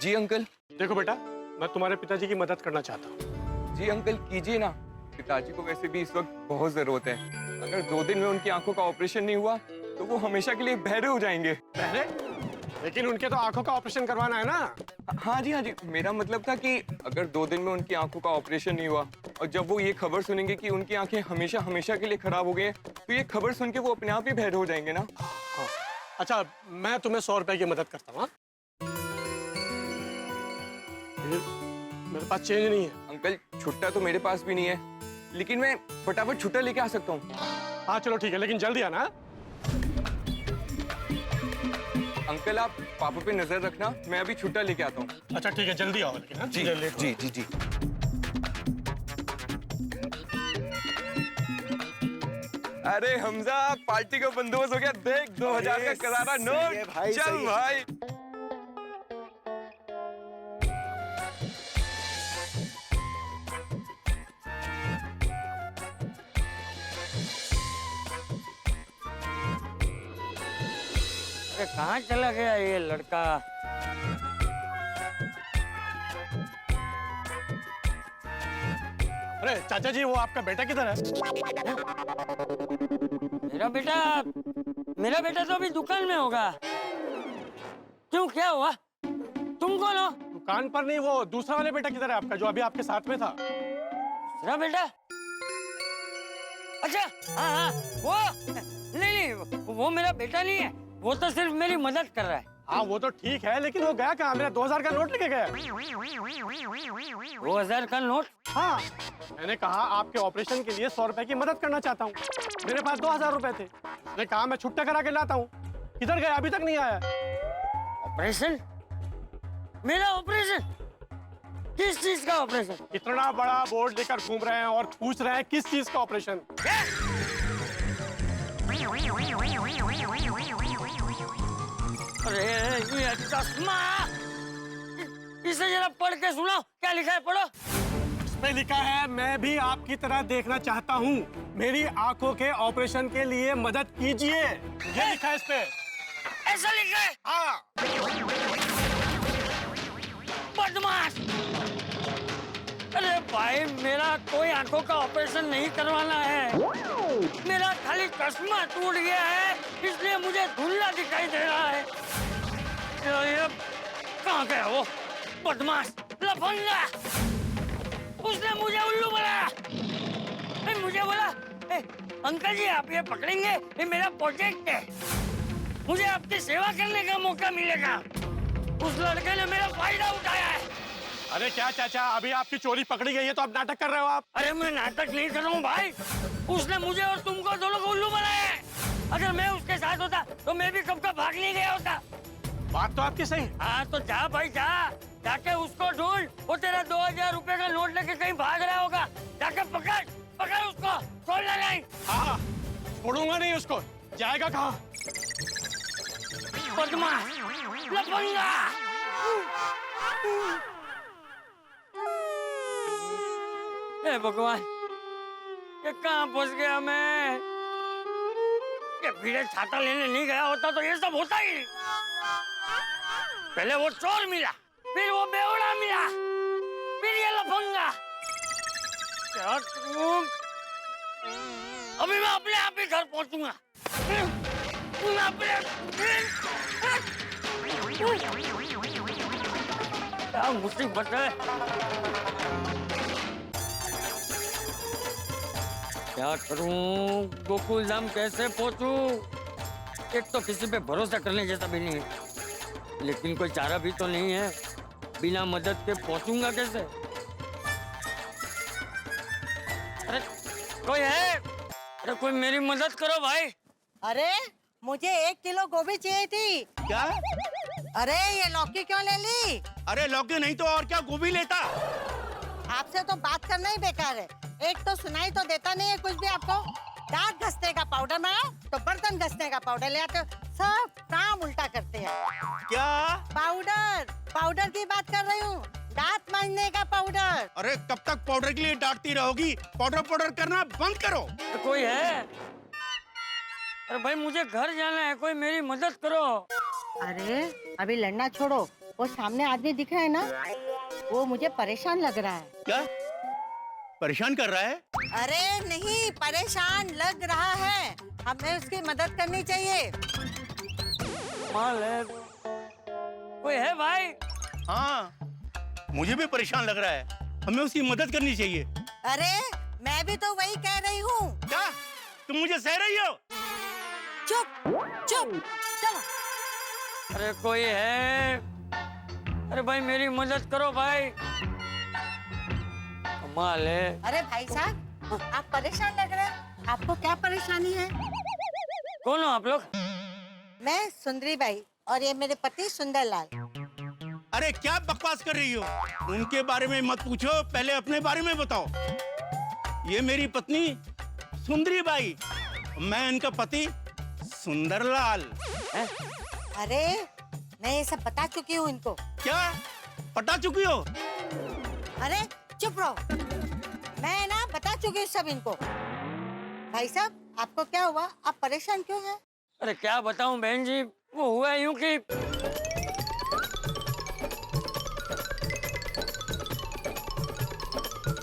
जी अंकल। देखो बेटा, मैं तुम्हारे पिताजी की मदद करना चाहता हूँ। जी अंकल कीजिए ना, पिताजी को वैसे भी इस वक्त बहुत जरूरत है। अगर 2 दिन में उनकी आंखों का ऑपरेशन नहीं हुआ तो वो हमेशा के लिए बहरे हो जाएंगे। बहरे? लेकिन उनके तो आंखों का ऑपरेशन करवाना है ना। हाँ जी, मेरा मतलब था कि अगर 2 दिन में उनकी आंखों का ऑपरेशन नहीं हुआ और जब वो ये खबर सुनेंगे कि उनकी आंखें हमेशा के लिए खराब हो गई हैं, तो ये खबर सुन के वो अपने आप ही बहरे हो जाएंगे ना। हाँ। अच्छा, मैं तुम्हें 100 रुपए की मदद करता हूँ। मेरे पास चेंज नहीं है। अंकल छुट्टा तो मेरे पास भी नहीं है, लेकिन मैं फटाफट छुट्टा लेके आ सकता हूँ। हाँ चलो ठीक है, लेकिन जल्दी आना। अंकल आप पापा पे नजर रखना, मैं अभी छुट्टा लेके आता हूँ। अच्छा ठीक है, जल्दी आओ लेकिन। जी जी जी जी। अरे हमजा, पार्टी का बंदोबस्त हो गया, देख 2000 का करारा नोट। चल भाई। कहाँ चला गया ये लड़का? अरे चाचा जी, वो आपका बेटा किधर है? मेरा बेटा तो अभी दुकान में होगा। क्यों, क्या हुआ? तुम कौन हो? दुकान पर नहीं, वो दूसरा वाले बेटा किधर है आपका जो अभी आपके साथ में था? दूसरा बेटा? अच्छा, हाँ, वो नहीं, वो मेरा बेटा नहीं है, वो तो सिर्फ मेरी मदद कर रहा है। हाँ वो तो ठीक है, लेकिन वो गया कहाँ? मेरा 2000 का नोट लेके गया। 2000 का नोट? हाँ, मैंने कहा आपके ऑपरेशन के लिए 100 रुपए की मदद करना चाहता हूँ। मेरे पास 2000 रुपए थे। मैंने कहा मैं छुट्टा करा के लाता हूँ। किधर गया? अभी तक नहीं आया। ऑपरेशन? मेरा ऑपरेशन? किस चीज का ऑपरेशन? इतना बड़ा बोर्ड लेकर घूम रहे हैं और पूछ रहे हैं किस चीज का ऑपरेशन? अरे ये चश्मा, इसे जरा पढ़ के सुनाओ, क्या लिखा है, पढ़ो। इसमें लिखा है मैं भी आपकी तरह देखना चाहता हूँ, मेरी आंखों के ऑपरेशन के लिए मदद कीजिए। ये लिखा है इस पे। ऐसा लिखा है? हाँ। बदमाश! अरे भाई, मेरा कोई आंखों का ऑपरेशन नहीं करवाना है, मेरा खाली चश्मा टूट गया है, इसलिए मुझे धुंधला दिखाई दे रहा है। ये कहाँ गया वो बदमाश लफंगा? उसने मुझे उल्लू बनाया। मुझे बोला, अंकल जी आप ये पकड़ेंगे, ये मेरा प्रोजेक्ट है, मुझे आपकी सेवा करने का मौका मिलेगा। उस लड़के ने मेरा फायदा उठाया है। अरे क्या चाचा, अभी आपकी चोरी पकड़ी गई है तो आप नाटक कर रहे हो आप? अरे मैं नाटक नहीं कर रहा हूँ भाई, उसने मुझे और तुमको दोनों को उल्लू बनाया है। अगर मैं उसके साथ होता तो मैं भी कब का भाग नहीं गया होता। बात तो आपकी सही। हाँ तो जा भाई जा, जाके उसको ढूंढ, वो तेरा 2000 रुपए का नोट लेके कहीं भाग रहा होगा, जाके पकड़ पकड़ उसको, छोड़ना नहीं। हाँ, छोड़ूंगा नहीं उसको, जाएगा कहाँ? बदमाश लफंगा। हे भगवान, ये कहाँ फंस गया मैं? ये भीड़े छाता लेने नहीं गया होता तो ये सब होता ही नहीं। पहले वो चोर मिला, फिर वो बेवड़ा मिला, फिर ये लफंगा। क्या करूं? अभी मैं अपने आप ही घर पहुंचूंगा। मैं अपने क्या मुसीबत है? क्या करूं? गोकुल धाम कैसे पहुंचूं? एक तो किसी पे भरोसा करने जैसा भी नहीं है, लेकिन कोई चारा भी तो नहीं है, बिना मदद के पहुंचूंगा कैसे? अरे कोई है? अरे कोई मेरी मदद करो भाई। अरे मुझे 1 किलो गोभी चाहिए थी। क्या? अरे ये लौकी क्यों ले ली? अरे लौकी नहीं तो और क्या, गोभी लेता। आपसे तो बात करना ही बेकार है, एक तो सुनाई तो देता नहीं है कुछ भी आपको। दांत घसने का पाउडर मंगाओ तो बर्तन घसने का पाउडर ले आते हो, सब काम उल्टा करते हैं। क्या? पाउडर की बात कर रही हूँ, दांत मांजने का पाउडर। अरे कब तक पाउडर के लिए डांटती रहोगी? पाउडर करना बंद करो। तो कोई है? अरे भाई मुझे घर जाना है, कोई मेरी मदद करो। अरे अभी लड़ना छोड़ो, वो सामने आदमी दिख रहा है ना, वो मुझे परेशान लग रहा है। क्या परेशान कर रहा है? अरे नहीं, परेशान लग रहा है, हमें उसकी मदद करनी चाहिए। कोई है भाई? हाँ, मुझे भी परेशान लग रहा है, हमें उसकी मदद करनी चाहिए। अरे मैं भी तो वही कह रही हूँ। क्या तुम मुझे सह रही हो? चुप चुप चलो। अरे कोई है? अरे भाई मेरी मदद करो भाई, कमाल है। अरे भाई साहब, आप परेशान लग रहे हैं, आपको क्या परेशानी है? कौन हो आप लोग? मैं सुंदरी बाई और ये मेरे पति सुंदरलाल। अरे क्या बकवास कर रही हो? उनके बारे में मत पूछो, पहले अपने बारे में बताओ। ये मेरी पत्नी सुंदरी बाई, मैं इनका पति सुंदरलाल। अरे मैं ये सब बता चुकी हूँ इनको। क्या बता चुकी हो? अरे चुप रहो, मैं ना बता चुकी हूँ सब इनको। भाई साहब आपको क्या हुआ, आप परेशान क्यों हैं? अरे क्या बताऊं बहन जी, वो हुआ यूं कि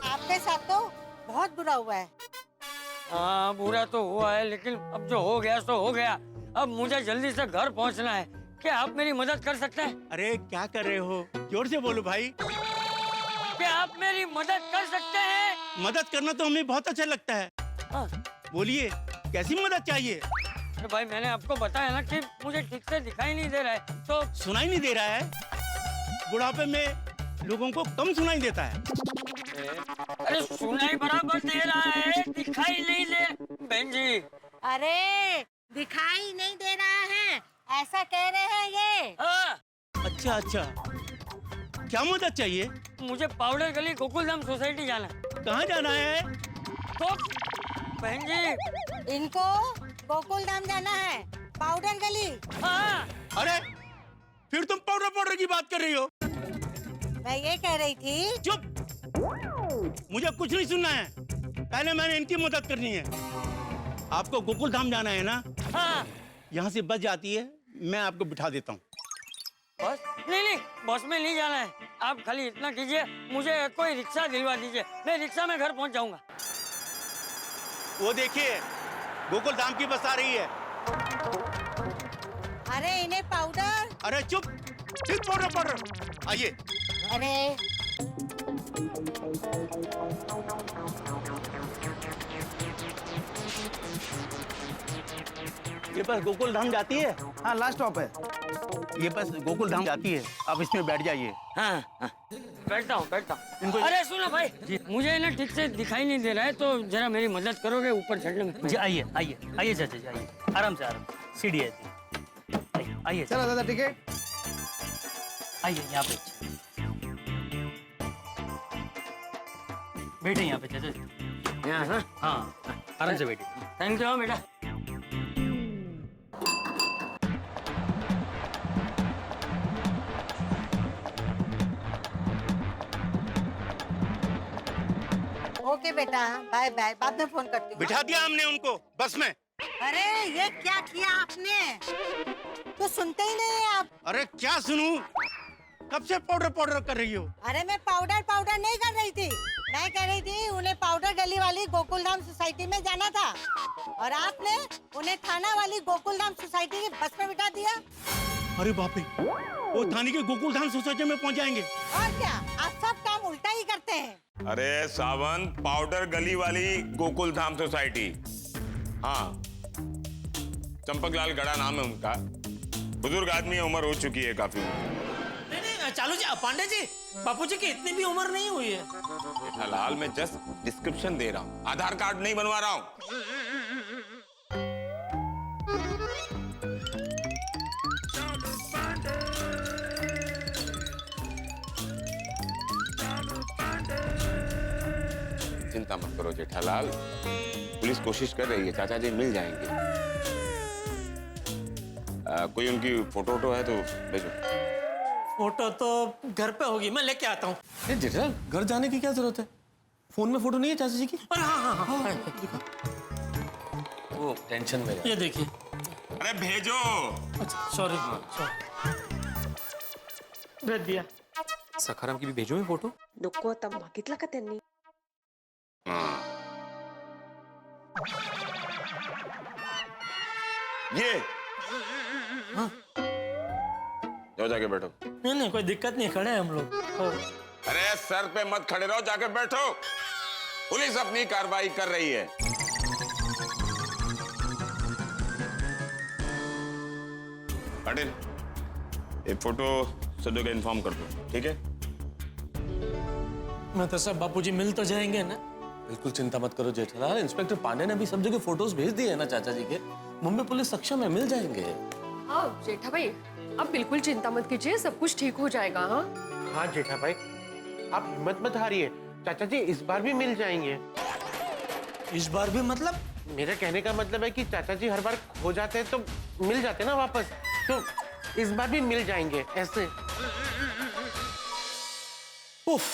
आपके साथ तो बहुत बुरा हुआ है। हाँ बुरा तो हुआ है, लेकिन अब जो हो गया सो हो गया। अब मुझे जल्दी से घर पहुंचना है, क्या आप मेरी मदद कर सकते हैं? अरे क्या कर रहे हो? जोर से बोलो भाई। क्या आप मेरी मदद कर सकते हैं? मदद करना तो हमें बहुत अच्छा लगता है। हाँ। बोलिए कैसी मदद चाहिए? अरे भाई मैंने आपको बताया ना कि मुझे ठीक से दिखाई नहीं दे रहा है, तो सुनाई नहीं दे रहा है? बुढ़ापे में लोगों को कम सुनाई देता है। अरे सुनाई बराबर दे रहा है, दिखाई नहीं दे। बहन जी। अरे दिखाई नहीं दे रहा है, ऐसा कह रहे हैं ये। हाँ। अच्छा अच्छा, क्या मदद चाहिए? मुझे पाउडर गली गोकुलधाम सोसाइटी जाना है। कहाँ जाना है? तो बहन जी, इनको गोकुलधाम जाना है, पाउडर गली। हाँ। अरे फिर तुम पाउडर की बात कर रही हो? मैं ये कह रही थी। चुप, मुझे कुछ नहीं सुनना है। पहले मैंने इनकी मदद करनी है। आपको गोकुलधाम जाना है ना? हाँ। यहाँ से बस जाती है, मैं आपको बिठा देता हूँ। बस? नहीं, बस में नहीं जाना है। आप खाली इतना कीजिए, मुझे कोई रिक्शा दिलवा दीजिए, मैं रिक्शा में घर पहुँच जाऊंगा। वो देखिए, गोकुलधाम की बस आ रही है। अरे इन्हें पाउडर। अरे चुप, सिर्फ पाउडर। आइए। अरे ये बस गोकुलधाम जाती है? हाँ लास्ट स्टॉप है। ये बस गोकुलधाम जाती है, आप इसमें बैठ जाइए। हाँ, हाँ। बैठता हूँ। अरे सुनो भाई, मुझे ना ठीक से दिखाई नहीं दे रहा है, तो जरा मेरी मदद करोगे ऊपर चढ़ने में? जी आइए चाचा जी, आइए आराम से, सीढ़ी है जी। आइए चलो दादा टिकट। आइए यहाँ पे बैठे, यहाँ पे चाचा जी। यहाँ हाँ? हाँ आराम से बैठिए। थैंक यू बेटा। ओके बेटा, बाय बाय, बाद में फोन करती हूँ। बिठा दिया हमने उनको बस में। अरे ये क्या किया आपने? तो सुनते ही नहीं है आप। अरे क्या सुनूं? कब से पाउडर कर रही हो? अरे मैं पाउडर नहीं कर रही थी, मैं कह रही थी उन्हें पाउडर गली वाली गोकुलधाम सोसाइटी में जाना था, और आपने उन्हें थाना वाली गोकुलधाम सोसाइटी की बस में बिठा दिया। अरे बाप रे, वो थाने के गोकुलधाम सोसाइटी में पहुंच जाएंगे। और क्या, आप सब काम उल्टा ही करते हैं। अरे सावंत, पाउडर गली वाली गोकुलधाम सोसाइटी। हाँ, चंपकलाल गड़ा नाम है उनका। बुजुर्ग आदमी है, उम्र हो चुकी है काफी। नहीं चालू जी, पांडे जी, बापूजी की इतनी भी उम्र नहीं हुई है। जेठालाल, मैं जस्ट डिस्क्रिप्शन दे रहा हूँ, आधार कार्ड नहीं बनवा रहा हूँ। चिंता मत करो जेठालाल, पुलिस कोशिश कर रही है, चाचा जी मिल जाएंगे। कोई उनकी फोटो है तो भेजो। फोटो तो घर पे होगी, मैं लेके आता हूँ। जेठालाल, घर जाने की क्या जरूरत है? फोन में फोटो नहीं है चाचा जी की? अरे हाँ। वो टेंशन में ये देखिए। अरे भेजो। अच्छा सॉरी। भेज दिया। सखाराम की भी भेजो फोटो। नको आता, मागितला का त्यांनी? ये जाओ, जाके बैठो। नहीं कोई दिक्कत नहीं, खड़े हैं हम लोग। अरे सर पे मत खड़े रहो, जाके बैठो। पुलिस अपनी कार्रवाई कर रही है। पाटिल, ये फोटो सदो को इन्फॉर्म कर दो, ठीक है? मैं तो सब बापूजी मिल तो जाएंगे ना? बिल्कुल चिंता मत करो जेठालाल, इंस्पेक्टर पांडे ने भी सब जगह फोटोज भेज दिए हैं ना चाचा जी के। मुंबई पुलिस सक्षम है, मिल जाएंगे। हाँ जेठा भाई, आप बिल्कुल चिंता मत कीजिए, सब कुछ ठीक हो जाएगा। हाँ जेठा भाई, आप हिम्मत मत हारिए, चाचा जी इस बार भी मिल जाएंगे। इस बार भी मतलब? मेरा कहने का मतलब है कि चाचा जी हर बार खो जाते हैं तो मिल जाते ना वापस, तो इस बार भी मिल जाएंगे ऐसे। उफ,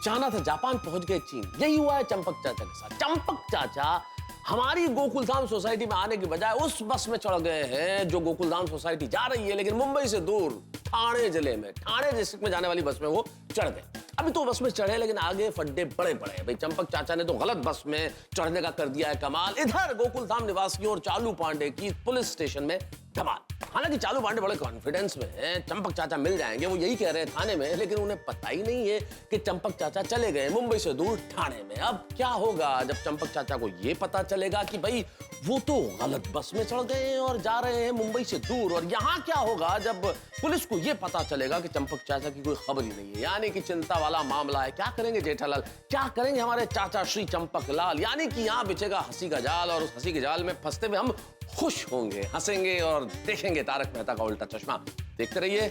जाना था जापान, पहुंच गए चीन। यही हुआ है चंपक चाचा के साथ। चंपक चाचा हमारी गोकुलधाम सोसाइटी में आने की बजाय उस बस में चढ़ गए हैं जो गोकुलधाम सोसाइटी जा रही है, लेकिन मुंबई से दूर ठाणे जिले में, ठाणे डिस्ट्रिक्ट में जाने वाली बस में वो चढ़ गए। अभी तो बस में चढ़े, लेकिन आगे फड्डे बड़े बड़े। भाई चंपक चाचा ने तो गलत बस में चढ़ने का कर दिया है कमाल। इधर गोकुलधाम निवासियों और चालू पांडे की पुलिस स्टेशन में धमाल। हालांकि चालू पांडे बड़े कॉन्फिडेंस में हैं, चंपक चाचा मिल जाएंगे, वो यही कह रहे हैं थाने में, लेकिन उन्हें पता ही नहीं है कि चंपक चाचा चले गए मुंबई से दूर ठाणे में। अब क्या होगा जब चंपक चाचा को ये पता चलेगा कि भाई वो तो गलत बस में चढ़ गए हैं और जा रहे हैं मुंबई से दूर, और यहाँ क्या होगा जब पुलिस को ये पता चलेगा कि चंपक चाचा की कोई खबर ही नहीं है, यानी कि चिंता वाला मामला है। क्या करेंगे जेठालाल, क्या करेंगे हमारे चाचा श्री चंपक लाल? यानी कि यहाँ बिछेगा हंसी का जाल और उस हंसी के जाल में फंसते हुए हम खुश होंगे, हंसेंगे और देखेंगे तारक मेहता का उल्टा चश्मा। देखते रहिए,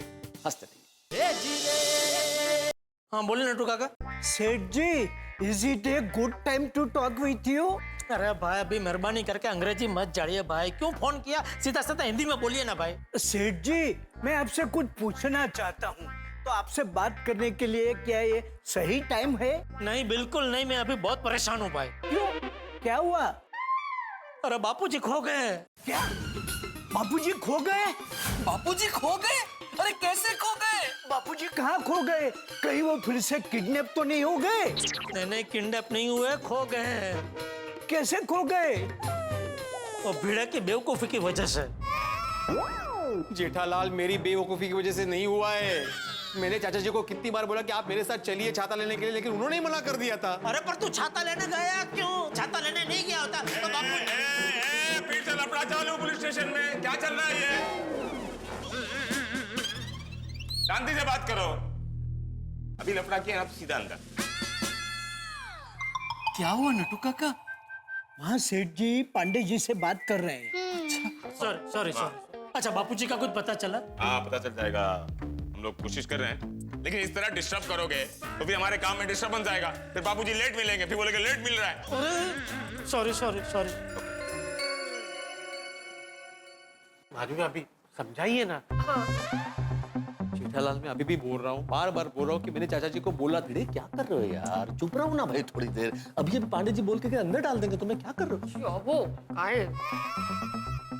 हंसते रहिए। हाँ बोले नटू काका। Seth ji, is it a good time to talk with you? अरे भाई अभी मेहरबानी करके अंग्रेजी मत जाड़िए भाई, क्यों फोन किया? सीधा सीधा हिंदी में बोलिए ना भाई। सेठ जी, मैं आपसे कुछ पूछना चाहता हूँ, तो आपसे बात करने के लिए क्या ये सही टाइम है? नहीं बिल्कुल नहीं, मैं अभी बहुत परेशान हूँ भाई। क्यों, क्या हुआ? अरे बापूजी खो गए। क्या बापूजी खो गए? बापूजी खो गए? अरे कैसे खो गए? बापूजी कहाँ खो गए? कहीं वो फिर से किडनैप तो नहीं हो गए? नहीं किडनैप नहीं हुए, खो गए। कैसे खो गए? वो भिड़ा की बेवकूफी की वजह से। जेठालाल, मेरी बेवकूफी की वजह से नहीं हुआ है। मैंने चाचा जी को कितनी बार बोला कि आप मेरे साथ चलिए छाता लेने के लिए, लेकिन उन्होंने ही मना कर दिया था। अरे पर तू छाता लेने गया क्यों? छाता लेने नहीं गया होता तो बापू। फिर से लफड़ा चालू पुलिस स्टेशन में, क्या चल रहा है ये? शांति से बात करो। अभी लफड़ा किया, आप सीधा अंदर। क्या हुआ नटू काका? वहाँ सेठ जी पांडे जी से बात कर रहे हैं। सॉरी। अच्छा बापूजी का कुछ पता चला? हाँ पता चल जाएगा, हम लोग कोशिश कर रहे हैं, लेकिन इस तरह डिस्टर्ब करोगे तो फिर हमारे काम में डिस्टर्बेंस आएगा, फिर बापूजी लेट मिलेंगे, फिर बोलेंगे लेट मिल रहा है। अरे सॉरी। भाभी अभी समझाइए ना। जेठालाल, मैं अभी भी बोल रहा हूँ, बार बार बोल रहा हूँ कि मैंने चाचा जी को बोला था। क्या कर रहे हो यार, चुप रहो ना भाई थोड़ी देर। अभी पांडे जी बोल के अंदर डाल देंगे तुम्हें, क्या कर रहे हो? वो आए।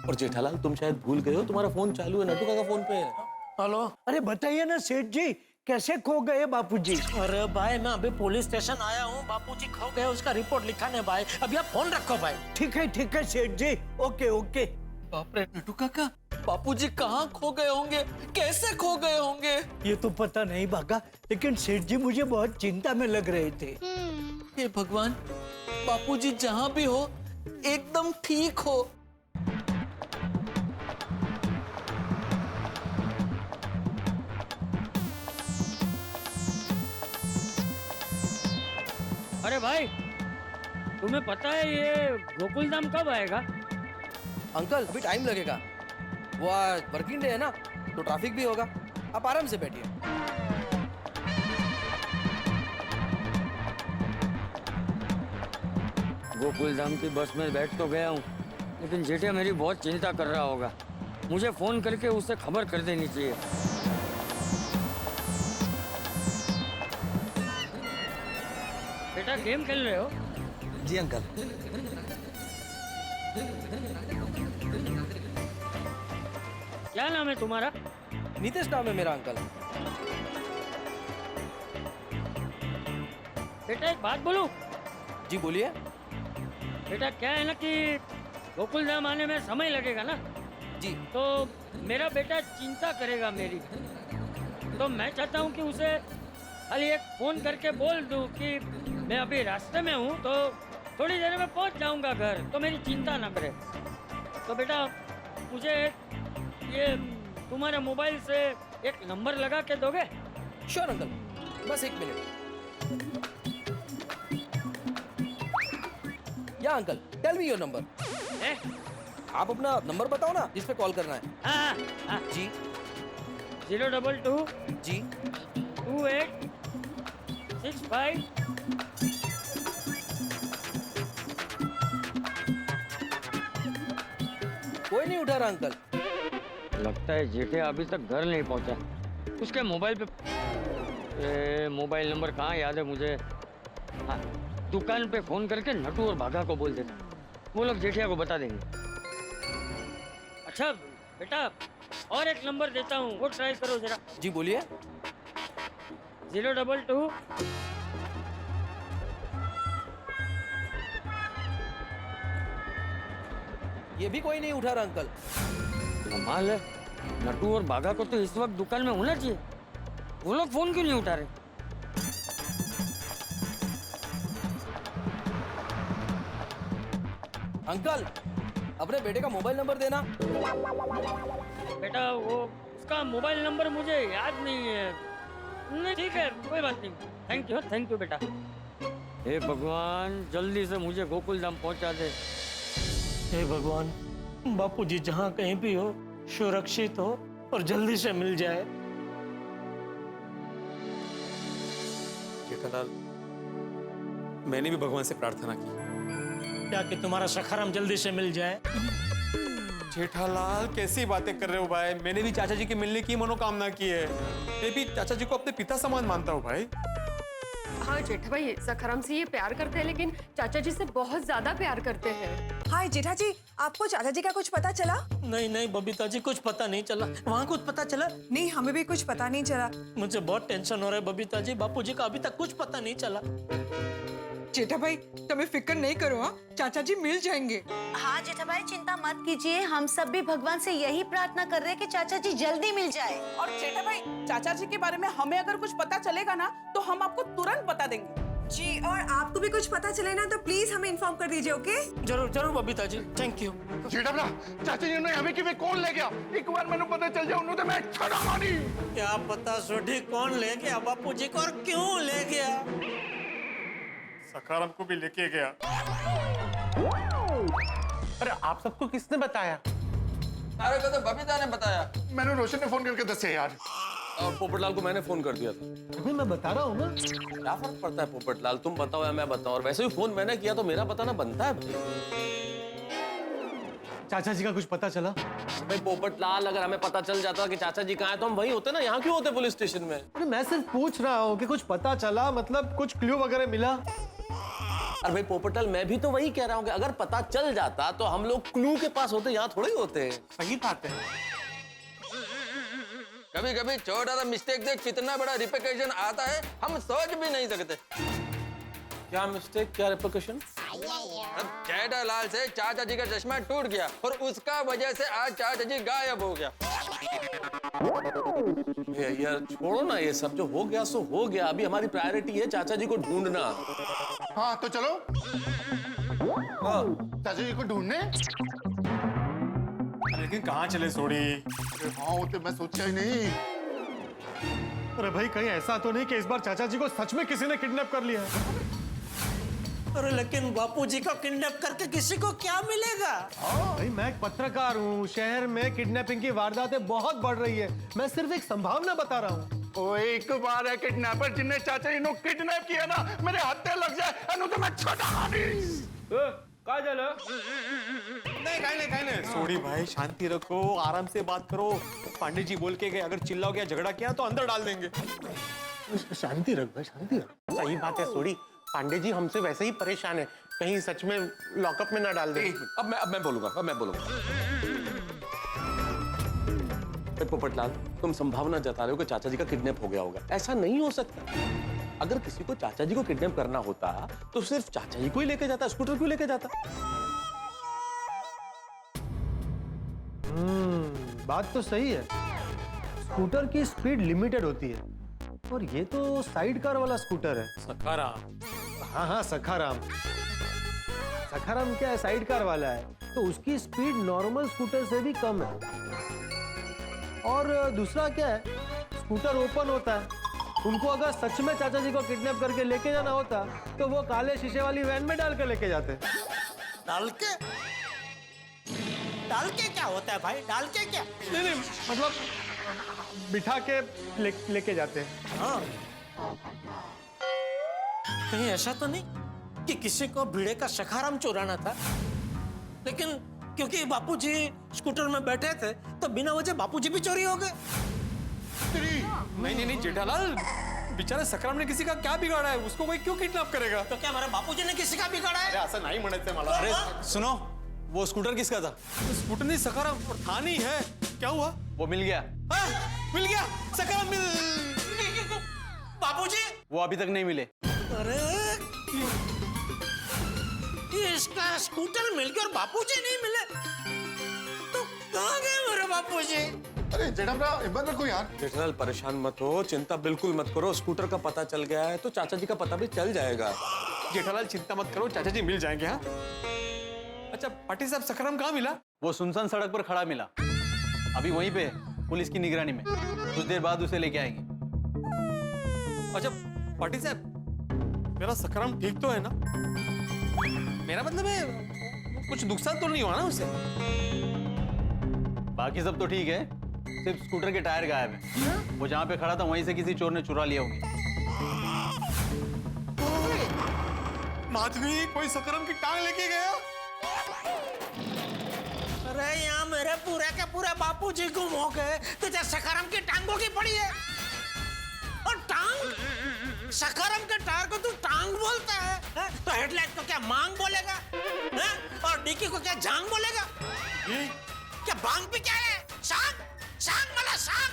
और जेठालाल तुम शायद भूल गए हो, तुम्हारा फोन चालू है, नटू का फोन पे है। हेलो। अरे बताइए ना सेठ जी, कैसे खो गए बापूजी? अरे भाई मैं अभी पुलिस स्टेशन आया हूँ, बापूजी खो गए, उसका रिपोर्ट लिखाने भाई। अभी आप फोन रखो भाई। ठीक है सेठ जी, ओके। बाप रे नटू काका, बापूजी कहाँ खो गए होंगे, कैसे खो गए होंगे? ये तो पता नहीं भागा, लेकिन सेठ जी मुझे बहुत चिंता में लग रहे थे। हे भगवान, बापूजी जहाँ भी हो एकदम ठीक हो। अरे भाई, तुम्हें पता है ये गोकुल धाम कब आएगा? अंकल अभी टाइम लगेगा, वो आज वर्किंग डे है ना, तो ट्रैफिक भी होगा। आप आराम से बैठिए। गोकुल धाम की बस में बैठ तो गया हूँ, लेकिन जेठिया मेरी बहुत चिंता कर रहा होगा। मुझे फोन करके उसे खबर कर देनी चाहिए। बेटा गेम खेल रहे हो? जी अंकल। क्या नाम है तुम्हारा? नीतीश नाम है मेरा अंकल। बेटा एक बात बोलूं? जी बोलिए। बेटा क्या है ना कि गोकुल धाम आने में समय लगेगा ना जी, तो मेरा बेटा चिंता करेगा मेरी, तो मैं चाहता हूँ कि उसे खाली एक फोन करके बोल दूँ कि मैं अभी रास्ते में हूँ, तो थोड़ी देर में पहुँच जाऊँगा घर, तो मेरी चिंता ना करे। तो बेटा मुझे ये तुम्हारे मोबाइल से एक नंबर लगा के दोगे? श्योर अंकल, बस 1 मिनट। या uncle, tell me your number. आप अपना नंबर बताओ ना, जिस पे कॉल करना है। हाँ। जी 022 जी 28 65। कोई नहीं उठा रहा अंकल। लगता है जेठिया अभी तक घर नहीं पहुंचा। उसके मोबाइल पे मोबाइल नंबर कहाँ याद है मुझे। हाँ, दुकान पे फोन करके नटू और भागा को बोल देता, वो लोग जेठिया को बता देंगे। अच्छा बेटा और एक नंबर देता हूँ, वो ट्राई करो जरा। जी बोलिए। 022 ये भी कोई नहीं उठा रहा अंकल। कमाल है, नटू और बाघा को तो इस वक्त दुकान में होना चाहिए। वो लोग फोन क्यों नहीं उठा रहे? अंकल, अपने बेटे का मोबाइल नंबर देना। बेटा वो उसका मोबाइल नंबर मुझे याद नहीं है। नहीं ठीक है, कोई बात नहीं। थैंक यू बेटा। हे भगवान, जल्दी से मुझे गोकुल धाम पहुंचा दे। हे भगवान, बापूजी जहाँ कहीं भी हो सुरक्षित हो और जल्दी से मिल जाए। जेठालाल, मैंने भी भगवान से प्रार्थना की क्या कि तुम्हारा सखाराम जल्दी से मिल जाए। जेठालाल कैसी बातें कर रहे हो भाई? मैंने भी चाचा जी के मिलने की मनोकामना की है। मैं भी चाचा जी को अपने पिता समान मानता हूँ भाई। हाँ जेठा भाई, सखाराम से ये प्यार करते हैं लेकिन चाचा जी से बहुत ज्यादा प्यार करते हैं। हाय जेठा जी, आपको चाचा जी का कुछ पता चला? नहीं बबीता जी, कुछ पता नहीं चला। वहाँ कुछ पता चला? नहीं, हमें भी कुछ पता नहीं चला। मुझे बहुत टेंशन हो रहा है बबीता जी, बापूजी का अभी तक कुछ पता नहीं चला। जेठा भाई तुम्हें फिक्र नहीं करो, हाँ चाचा जी मिल जाएंगे। हाँ जेठा भाई चिंता मत कीजिए, हम सब भी भगवान से यही प्रार्थना कर रहे हैं कि चाचा जी जल्दी मिल जाए। और जेठा भाई, चाचा जी के बारे में हमें अगर कुछ पता चलेगा ना तो हम आपको तुरंत बता देंगे। जी, और आपको भी कुछ पता चले ना तो प्लीज हमें इन्फॉर्म कर दीजिए, ओके? जरूर बबीता जी, थैंक यू। चाचा जी ने हमें कि कौन ले गया? एक बार मैंने पता चल जाए उन्होंने मैं छड़ा मारी। क्या पता सोढ़ी कौन ले गया बापूजी को और क्यों ले गया? सखाराम को भी लेके गया। अरे आप सबको किसने बताया? अरे को तो बबीता ने बताया। मैंने रोशन ने फोन करके दसे यार। पोपटलाल को मैंने फोन कर दिया था। अभी मैं बता रहा हूँ ना। क्या फर्क पड़ता है पोपटलाल, तुम बताओ या मैं बताऊं? और वैसे भी फोन मैंने किया तो मेरा बताना बनता है भाई। चाचा जी का कुछ पता चला? भाई पोपटलाल, अगर हमें पता चल जाता कि चाचा जी कहाँ हैं तो हम वहीं होते ना, यहाँ क्यों होते पुलिस स्टेशन में? अरे मैं सिर्फ पूछ रहा हूँ कि कुछ पता चला, मतलब कुछ क्लू वगैरह मिला? अरे भाई पोपटलाल, मैं भी तो वही कह रहा हूँ कि अगर पता चल जाता तो हम लोग क्लू के पास होते, यहाँ थोड़े ही होते। सही बात है। कभी कभी छोटा सा मिस्टेक देख कितना बड़ा रिपरकशन आता है, हम सोच भी नहीं सकते। क्या मिस्टेक, क्या रिपरकशन? अब जेठालाल से चाचा जी का चश्मा टूट गया और उसका वजह से आज चाचा जी गायब हो गया। यार छोड़ो ना ये सब, जो हो गया सो हो गया। अभी हमारी प्रायोरिटी है चाचा जी को ढूंढना। हाँ तो चलो। हाँ चाचा जी को ढूंढने। लेकिन कहाँ चले सोड़ी? हाँ वो तो मैं सोचा ही नहीं। अरे भाई कहीं ऐसा तो नहीं कि इस बार चाचा जी को सच में किसी ने किडनैप कर लिया है? अरे लेकिन बापूजी को किडनैप करके किसी को क्या मिलेगा? भाई मैं एक पत्रकार हूँ, शहर में किडनैपिंग की वारदातें बहुत बढ़ रही है। मैं सिर्फ एक संभावना बता रहा हूँ। ओ एक बार है किडनैपर जिन्हें चाचा जी ने किडनैप किया ना, मेरे हत्या लग जाए अनु तो मैं छोटा मारी। कहाँ चलो? नहीं सोड़ी भाई, शांति रखो, आराम से बात करो। पांडे जी बोल के गए अगर चिल्लाओगे या झगड़ा किया तो अंदर डाल देंगे। शांति रख भाई, शांति रख। सही बात है सोड़ी, पांडे जी हमसे वैसे ही परेशान है, कहीं सच में लॉकअप में ना डाल दे। अब मैं बोलूंगा। पोपटलाल, तुम संभावना जता रहे हो कि चाचा जी का किडनैप हो गया होगा। ऐसा नहीं हो सकता। अगर किसी को चाचा जी को किडनैप करना होता तो सिर्फ चाचा जी को ही लेके जाता, स्कूटर क्यों लेके जाता? बात तो सही है। स्कूटर की स्पीड लिमिटेड होती है और ये तो साइड कार वाला स्कूटर है। सखाराम। हाँ सखाराम। सखाराम क्या है, साइड कार वाला है, तो उसकी स्पीड नॉर्मल स्कूटर से भी कम है। और दूसरा क्या है, स्कूटर ओपन होता है। उनको अगर सच में चाचा जी को किडनैप करके लेके जाना होता तो वो काले शीशे वाली वैन में डाल के लेके जाते। डाल के क्या होता है भाई? डाल के क्या? नहीं मतलब बिठा के लेके जाते हैं। हाँ, कहीं ऐसा तो नहीं कि किसी को भिड़े का सखाराम चुराना था, लेकिन क्योंकि बापूजी स्कूटर में बैठे थे तो बिना वजह बापूजी भी चोरी हो गए। नहीं जेठालाल, बेचारे सखाराम ने किसी का क्या बिगाड़ा है? उसको कोई क्यों किडनैप करेगा? तो क्या हमारे बापूजी ने किसी का बिगाड़ा है? ऐसा नहीं मनाते मला। अरे सुनो, वो स्कूटर किसका था? स्कूटर नहीं, सखाराम और था नहीं है। क्या हुआ? वो मिल गया। मिल गया सखाराम मिल। बापूजी वो अभी तक नहीं मिले। अरे इसका स्कूटर मिल गया और बापूजी नहीं मिले, तो कहाँ गए मेरे बापूजी? अरे जेठालाल हिम्मत रखो यार। जेठालाल परेशान मत हो, चिंता बिल्कुल मत करो। स्कूटर का पता चल गया है तो चाचा जी का पता भी चल जाएगा। जेठालाल चिंता मत करो, चाचा जी मिल जाएंगे। हाँ अच्छा पाटिल साहब, सखाराम कहाँ मिला? वो सुनसान सड़क पर खड़ा मिला, अभी वहीं पे है, पुलिस की निगरानी में। कुछ देर बाद उसे लेके आएंगे। अच्छा पाटिल साहब, मेरा सखाराम ठीक तो है ना? मेरा मतलब है कुछ नुकसान तो नहीं हुआ ना उसे? बाकी सब तो ठीक है, सिर्फ स्कूटर के टायर गायब है। वो जहाँ पे खड़ा था वहीं से किसी चोर ने चुरा लिया होंगे। माधवी, कोई सखाराम की टांग लेके गया? अरे यहाँ मेरे पूरे के पूरे बापूजी गुम हो गए, तुझे सखाराम की टांगों की पड़ी है। और टांग, सखाराम के टायर को तू टांग बोलता है? तो हेडलाइट को क्या मांग बोलेगा? है? और डिक्की को क्या जांग बोलेगा? क्या बांग भी क्या है? सांग, सांग वाला सांग।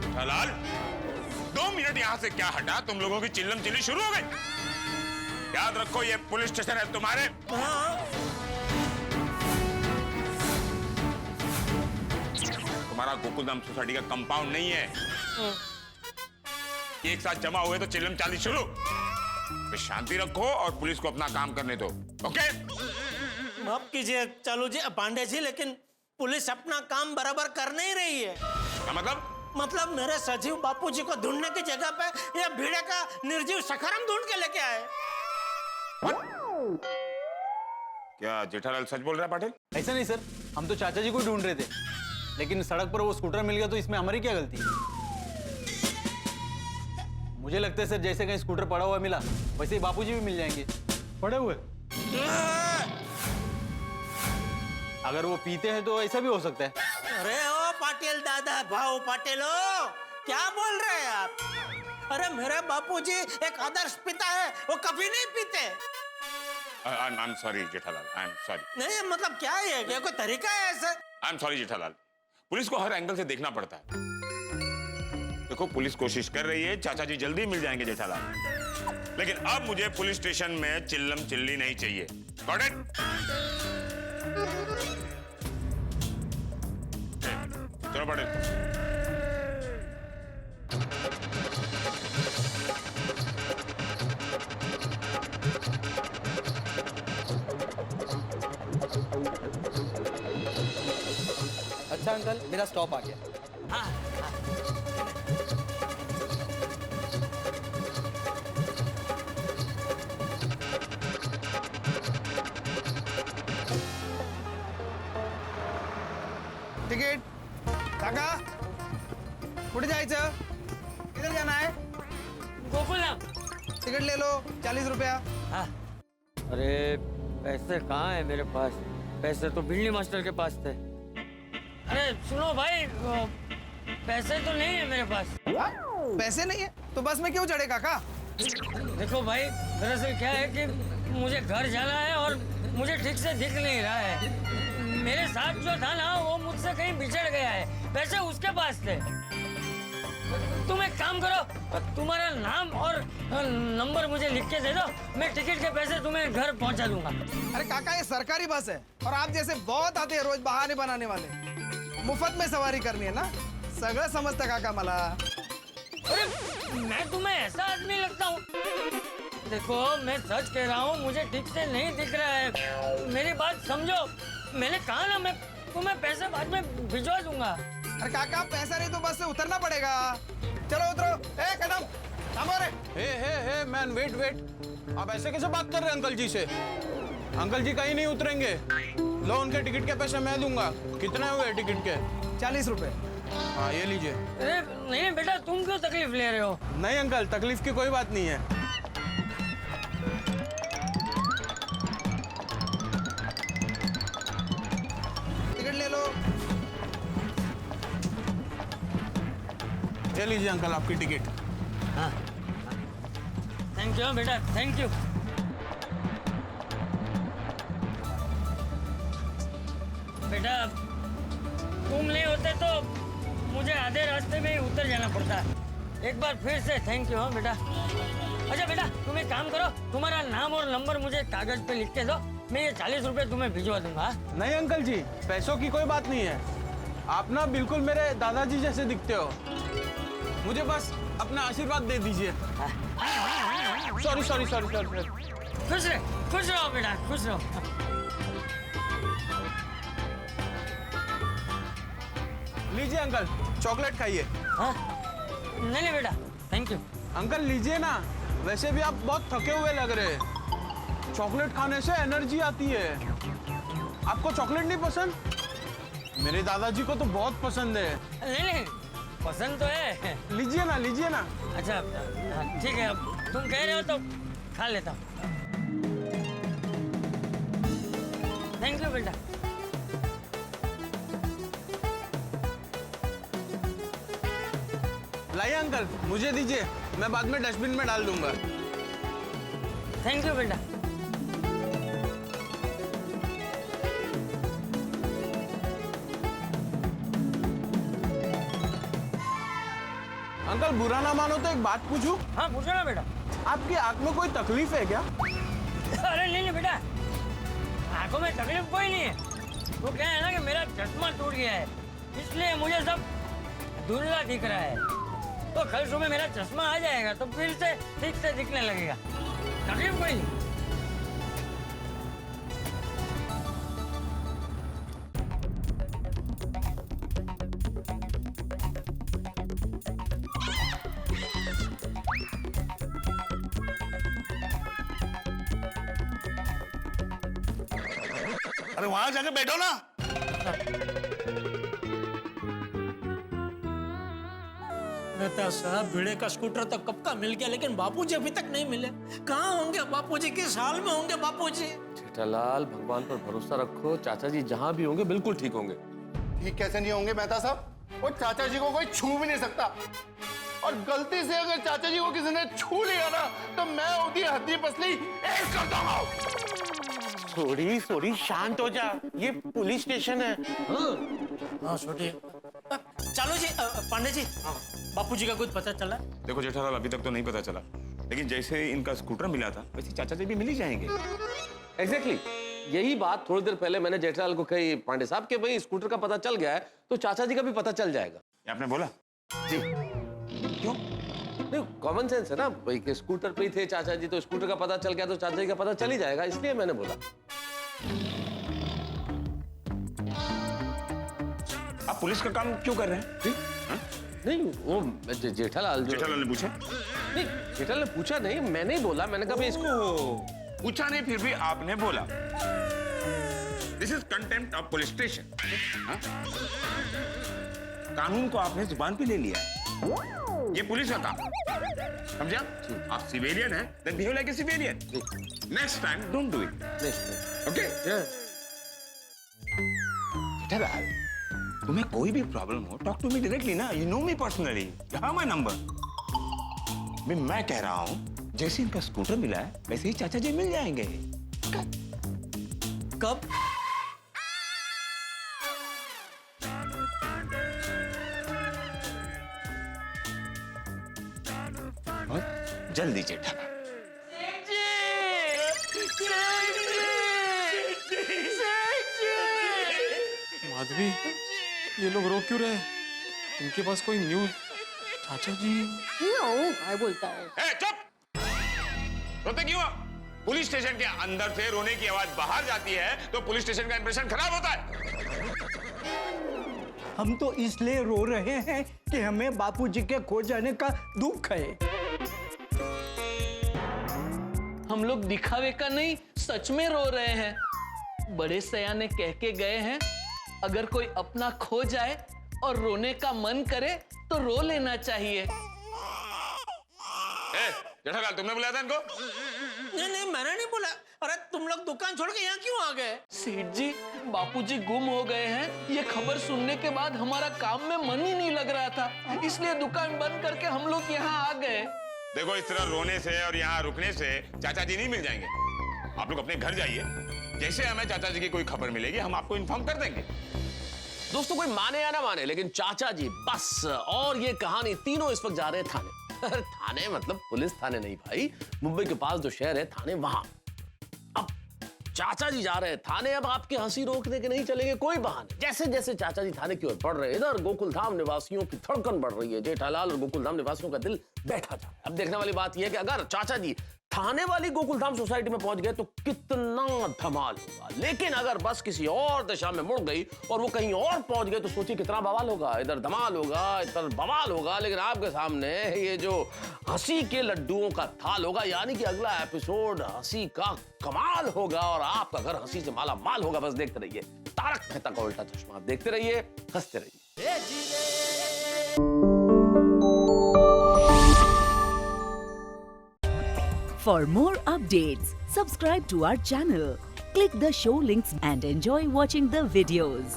जेठालाल, 2 मिनट यहाँ से क्या हटा, तुम लोगों की चिल्लम चिल्ली शुरू हो गई। याद रखो ये पुलिस स्टेशन है तुम्हारे। तुम्हारा गोकुलधाम सोसाइटी का कंपाउंड नहीं है। एक साथ जमा हुए तो चिल्लम चाली शुरू। तो शांति रखो और पुलिस को अपना काम करने दो। ओके? माफ कीजिए चालू जी, पांडे जी, लेकिन पुलिस अपना काम बराबर कर नहीं रही है। क्या मतलब? मतलब मेरे सजीव बापूजी को ढूंढने की जगह पे ये भीड़े का निर्जीव सखाराम ढूंढ के लेके आए। क्या जेठालाल सच बोल रहा है पाटिल? ऐसा नहीं सर, हम तो चाचा जी को ढूंढ रहे थे, लेकिन सड़क पर वो स्कूटर मिल गया तो इसमें हमारी क्या गलती है? मुझे लगता है सर जैसे कहीं स्कूटर पड़ा हुआ मिला वैसे ही बापूजी भी मिल जाएंगे। पड़े हुए? अगर वो पीते हैं तो ऐसा भी हो सकता है। अरे ओ पाटिल दादा, भाऊ पाटिल, ओ क्या बोल रहे हैं आप? अरे मेरे बापूजी एक आदर्श पिता है, वो कभी नहीं पीते। I am sorry Jethalal, I am sorry. नहीं मतलब क्या है ये कोई तरीका है ऐसा? I am sorry Jethalal, police को हर एंगल से देखना पड़ता है। देखो पुलिस कोशिश कर रही है, चाचा जी जल्दी मिल जाएंगे जेठालाल, लेकिन अब मुझे पुलिस स्टेशन में चिल्लम चिल्ली नहीं चाहिए। Got it? चलो पाटिल। अच्छा अंकल, मेरा स्टॉप आ गया। हाँ, तिकीट काका, कुठे जायचं? किधर जाना है? गोकुलधाम। टिकट ले लो, 40 रुपया। हाँ। अरे पैसे कहाँ है मेरे पास? पैसे तो बिल्ली मास्टर के पास थे। अरे सुनो भाई, पैसे तो नहीं है मेरे पास। पैसे नहीं है तो बस में क्यों चढ़े काका? देखो भाई, दरअसल क्या है कि मुझे घर जाना है और मुझे ठीक से दिख नहीं रहा है। मेरे साथ जो था ना वो मुझसे कहीं बिछड़ गया है, पैसे उसके पास थे। तुम एक काम करो, तुम्हारा नाम और नंबर मुझे लिख के दे दो, मैं टिकट के पैसे तुम्हें घर पहुंचा दूंगा। अरे काका, ये सरकारी बस है और आप जैसे बहुत आते हैं रोज बहाने बनाने वाले। मुफ्त में सवारी करनी है ना, सगळं समजतं काका मला। अरे मैं तुम्हें ऐसा आदमी लगता हूँ? देखो मैं सच कह रहा हूँ, मुझे ठीक से नहीं दिख रहा है, मेरी बात समझो। मैंने कहा ना, मैं तुम्हें पैसे बाद में भिजवा दूंगा। अरे काका, पैसा नहीं तो बस से उतरना पड़ेगा। चलो उतरो। ए कदम, थामो रे। Hey man, wait. आप ऐसे कैसे बात कर रहे हैं अंकल जी से? अंकल जी कहीं नहीं उतरेंगे। लो, उनके टिकट के पैसे मैं दूंगा। कितने हुए टिकट के? 40 रुपए। हाँ ये लीजिए। अरे नहीं बेटा, तुम क्यों तकलीफ ले रहे हो? नहीं अंकल, तकलीफ की कोई बात नहीं है। टिकट ले लो। ये लीजिए अंकल आपकी टिकट। हाँ, थैंक यू बेटा, थैंक यू। बेटा तुम नहीं होते तो मुझे आधे रास्ते में ही उतर जाना पड़ता। एक बार फिर से थैंक यू। हाँ बेटा। अच्छा बेटा, तुम एक काम करो, तुम्हारा नाम और नंबर मुझे कागज पे लिख के दो, मैं ये 40 रुपए तुम्हें भिजवा दूंगा। नहीं अंकल जी, पैसों की कोई बात नहीं है। आप ना बिल्कुल मेरे दादाजी जैसे दिखते हो। मुझे बस अपना आशीर्वाद दे दीजिए। Sorry sorry sorry sorry. खुश रहो बेटा, खुश रहो। लीजिए अंकल, चॉकलेट खाइए। हाँ? नहीं बेटा, थैंक यू। अंकल लीजिए ना, वैसे भी आप बहुत थके हुए लग रहे हैं। चॉकलेट खाने से एनर्जी आती है। आपको चॉकलेट नहीं पसंद? मेरे दादाजी को तो बहुत पसंद है। नहीं, पसंद तो है। लीजिए ना, लीजिए ना। अच्छा ठीक है, अब तुम कह रहे हो तो खा लेता हूँ। थैंक यू बेटा। लाइए अंकल, मुझे दीजिए, मैं बाद में डस्टबिन में डाल दूंगा। थैंक यू बेटा। अंकल बुरा ना मानो तो एक बात पूछूं? हाँ पूछो ना बेटा। आपकी आंख में कोई तकलीफ है क्या? अरे नहीं बेटा, आंखों में तकलीफ कोई नहीं है। वो क्या है ना कि मेरा चश्मा टूट गया है, इसलिए मुझे सब धुंधला दिख रहा है। तो कल सुबह मेरा चश्मा आ जाएगा तो फिर से ठीक से दिखने लगेगा। तकलीफ कोई नहीं। अरे वहां जाके बैठो ना। मेहता साहब, भिड़े का स्कूटर तो कब का मिल गया, लेकिन बापूजी अभी तक नहीं मिले। कहाँ होंगे बापूजी? किस हाल में होंगे बापूजी? जेठालाल, भगवान पर भरोसा रखो, चाचा जी जहाँ भी होंगे बिल्कुल ठीक होंगे। ठीक कैसे नहीं होंगे मेहता साहब? वो चाचा जी को कोई छू भी नहीं सकता, और गलती से अगर चाचा जी को किसी ने छू लिया ना तो मैं उनकी हड्डी पसली ऐड कर दूंगा। सॉरी सॉरी, शांत हो जा, ये पुलिस स्टेशन है। हाँ छोटे। चलो जी, पांडे जी, बापूजी का कुछ पता चला? देखो जेठालाल, अभी तक तो नहीं पता चला, लेकिन जैसे इनका स्कूटर मिला था वैसे चाचा जी भी मिल ही जाएंगे। एग्जैक्टली, यही बात थोड़ी देर पहले मैंने जेठालाल को कही पांडे साहब के भाई स्कूटर का पता चल गया है तो चाचा जी का भी पता चल जाएगा। आपने बोला? जी। क्यों? नहीं, कॉमन सेंस है ना भाई, कि स्कूटर पे ही थे चाचा जी तो स्कूटर का पता चल गया तो चाचा जी का पता चल ही जाएगा, इसलिए मैंने बोला। आप पुलिस का काम क्यों कर रहे हैं? नहीं, वो जेठालाल ने पूछा? नहीं, जेठालाल ने पूछा नहीं, मैंने ही बोला। मैंने कहा इसको पूछा नहीं, फिर भी आपने बोला। This is contempt of police station. कानून को आपने जुबान पे ले लिया, ये पुलिस का काम, समझा? आप सिविलियन हैं, then behave like a civilian. Next time, don't do it. Okay? Jethalal, तुम्हें कोई भी प्रॉब्लम हो, talk to me directly ना. You know me personally. You have my number. मैं कह रहा हूँ, जैसे इनका स्कूटर मिला है, वैसे ही चाचा जी मिल जाएंगे। कब? जल्दी जेठालाल। माधवी, ये लोग रो क्यों रहे हैं? इनके पास कोई न्यूज़? चाचा जी क्या बोलता है? चुप! रोते क्यों? पुलिस स्टेशन के अंदर से रोने की आवाज बाहर जाती है तो पुलिस स्टेशन का इंप्रेशन खराब होता है। हम तो इसलिए रो रहे हैं कि हमें बापूजी के खो जाने का दुख है। हम लोग दिखावे का नहीं, सच में रो रहे हैं। बड़े सयाने कह के गए हैं, अगर कोई अपना खो जाए और रोने का मन करे तो रो लेना चाहिए। जेठालाल, तुमने बुलाया था इनको? नहीं, मैंने नहीं बोला। अरे तुम लोग दुकान छोड़ के यहाँ क्यों आ गए? सेठ जी, बापूजी गुम हो गए हैं, ये खबर सुनने के बाद हमारा काम में मन ही नहीं लग रहा था, इसलिए दुकान बंद करके हम लोग यहाँ आ गए। देखो, इस तरह रोने से और यहाँ रुकने से चाचा जी नहीं मिल जाएंगे। आप लोग अपने घर जाइए, जैसे हमें चाचा जी की कोई खबर मिलेगी हम आपको इन्फॉर्म कर देंगे। दोस्तों, कोई माने या ना माने, लेकिन चाचा जी बस, और ये कहानी तीनों इस वक्त जा रहे हैं थाने। थाने मतलब पुलिस थाने नहीं भाई, मुंबई के पास जो शहर है थाने, वहां। अब चाचा जी जा रहे हैं थाने, अब आपकी हंसी रोकने के नहीं चलेंगे कोई बहाने। जैसे जैसे चाचा जी थाने की ओर बढ़ रहे हैं, इधर गोकुलधाम निवासियों की धड़कन बढ़ रही है। जेठालाल और गोकुलधाम निवासियों का दिल बैठा जा रहा है। अब देखने वाली बात यह है कि अगर चाचा जी थाने वाली गोकुलधाम सोसाइटी में पहुंच गए तो कितना धमाल होगा, लेकिन अगर बस किसी और दिशा में मुड़ गई और वो कहीं और पहुंच गए तो सोचिए कितना बवाल होगा। इधर धमाल होगा, इधर बवाल होगा, लेकिन आपके सामने ये जो हंसी के लड्डुओं का थाल होगा, यानी कि अगला एपिसोड हंसी का कमाल होगा और आपका घर हंसी से माला माल होगा। बस देखते रहिए तारक मेहता का उल्टा चश्मा, देखते रहिए, हंसते रहिए। For more updates, subscribe to our channel, click the show links and enjoy watching the videos.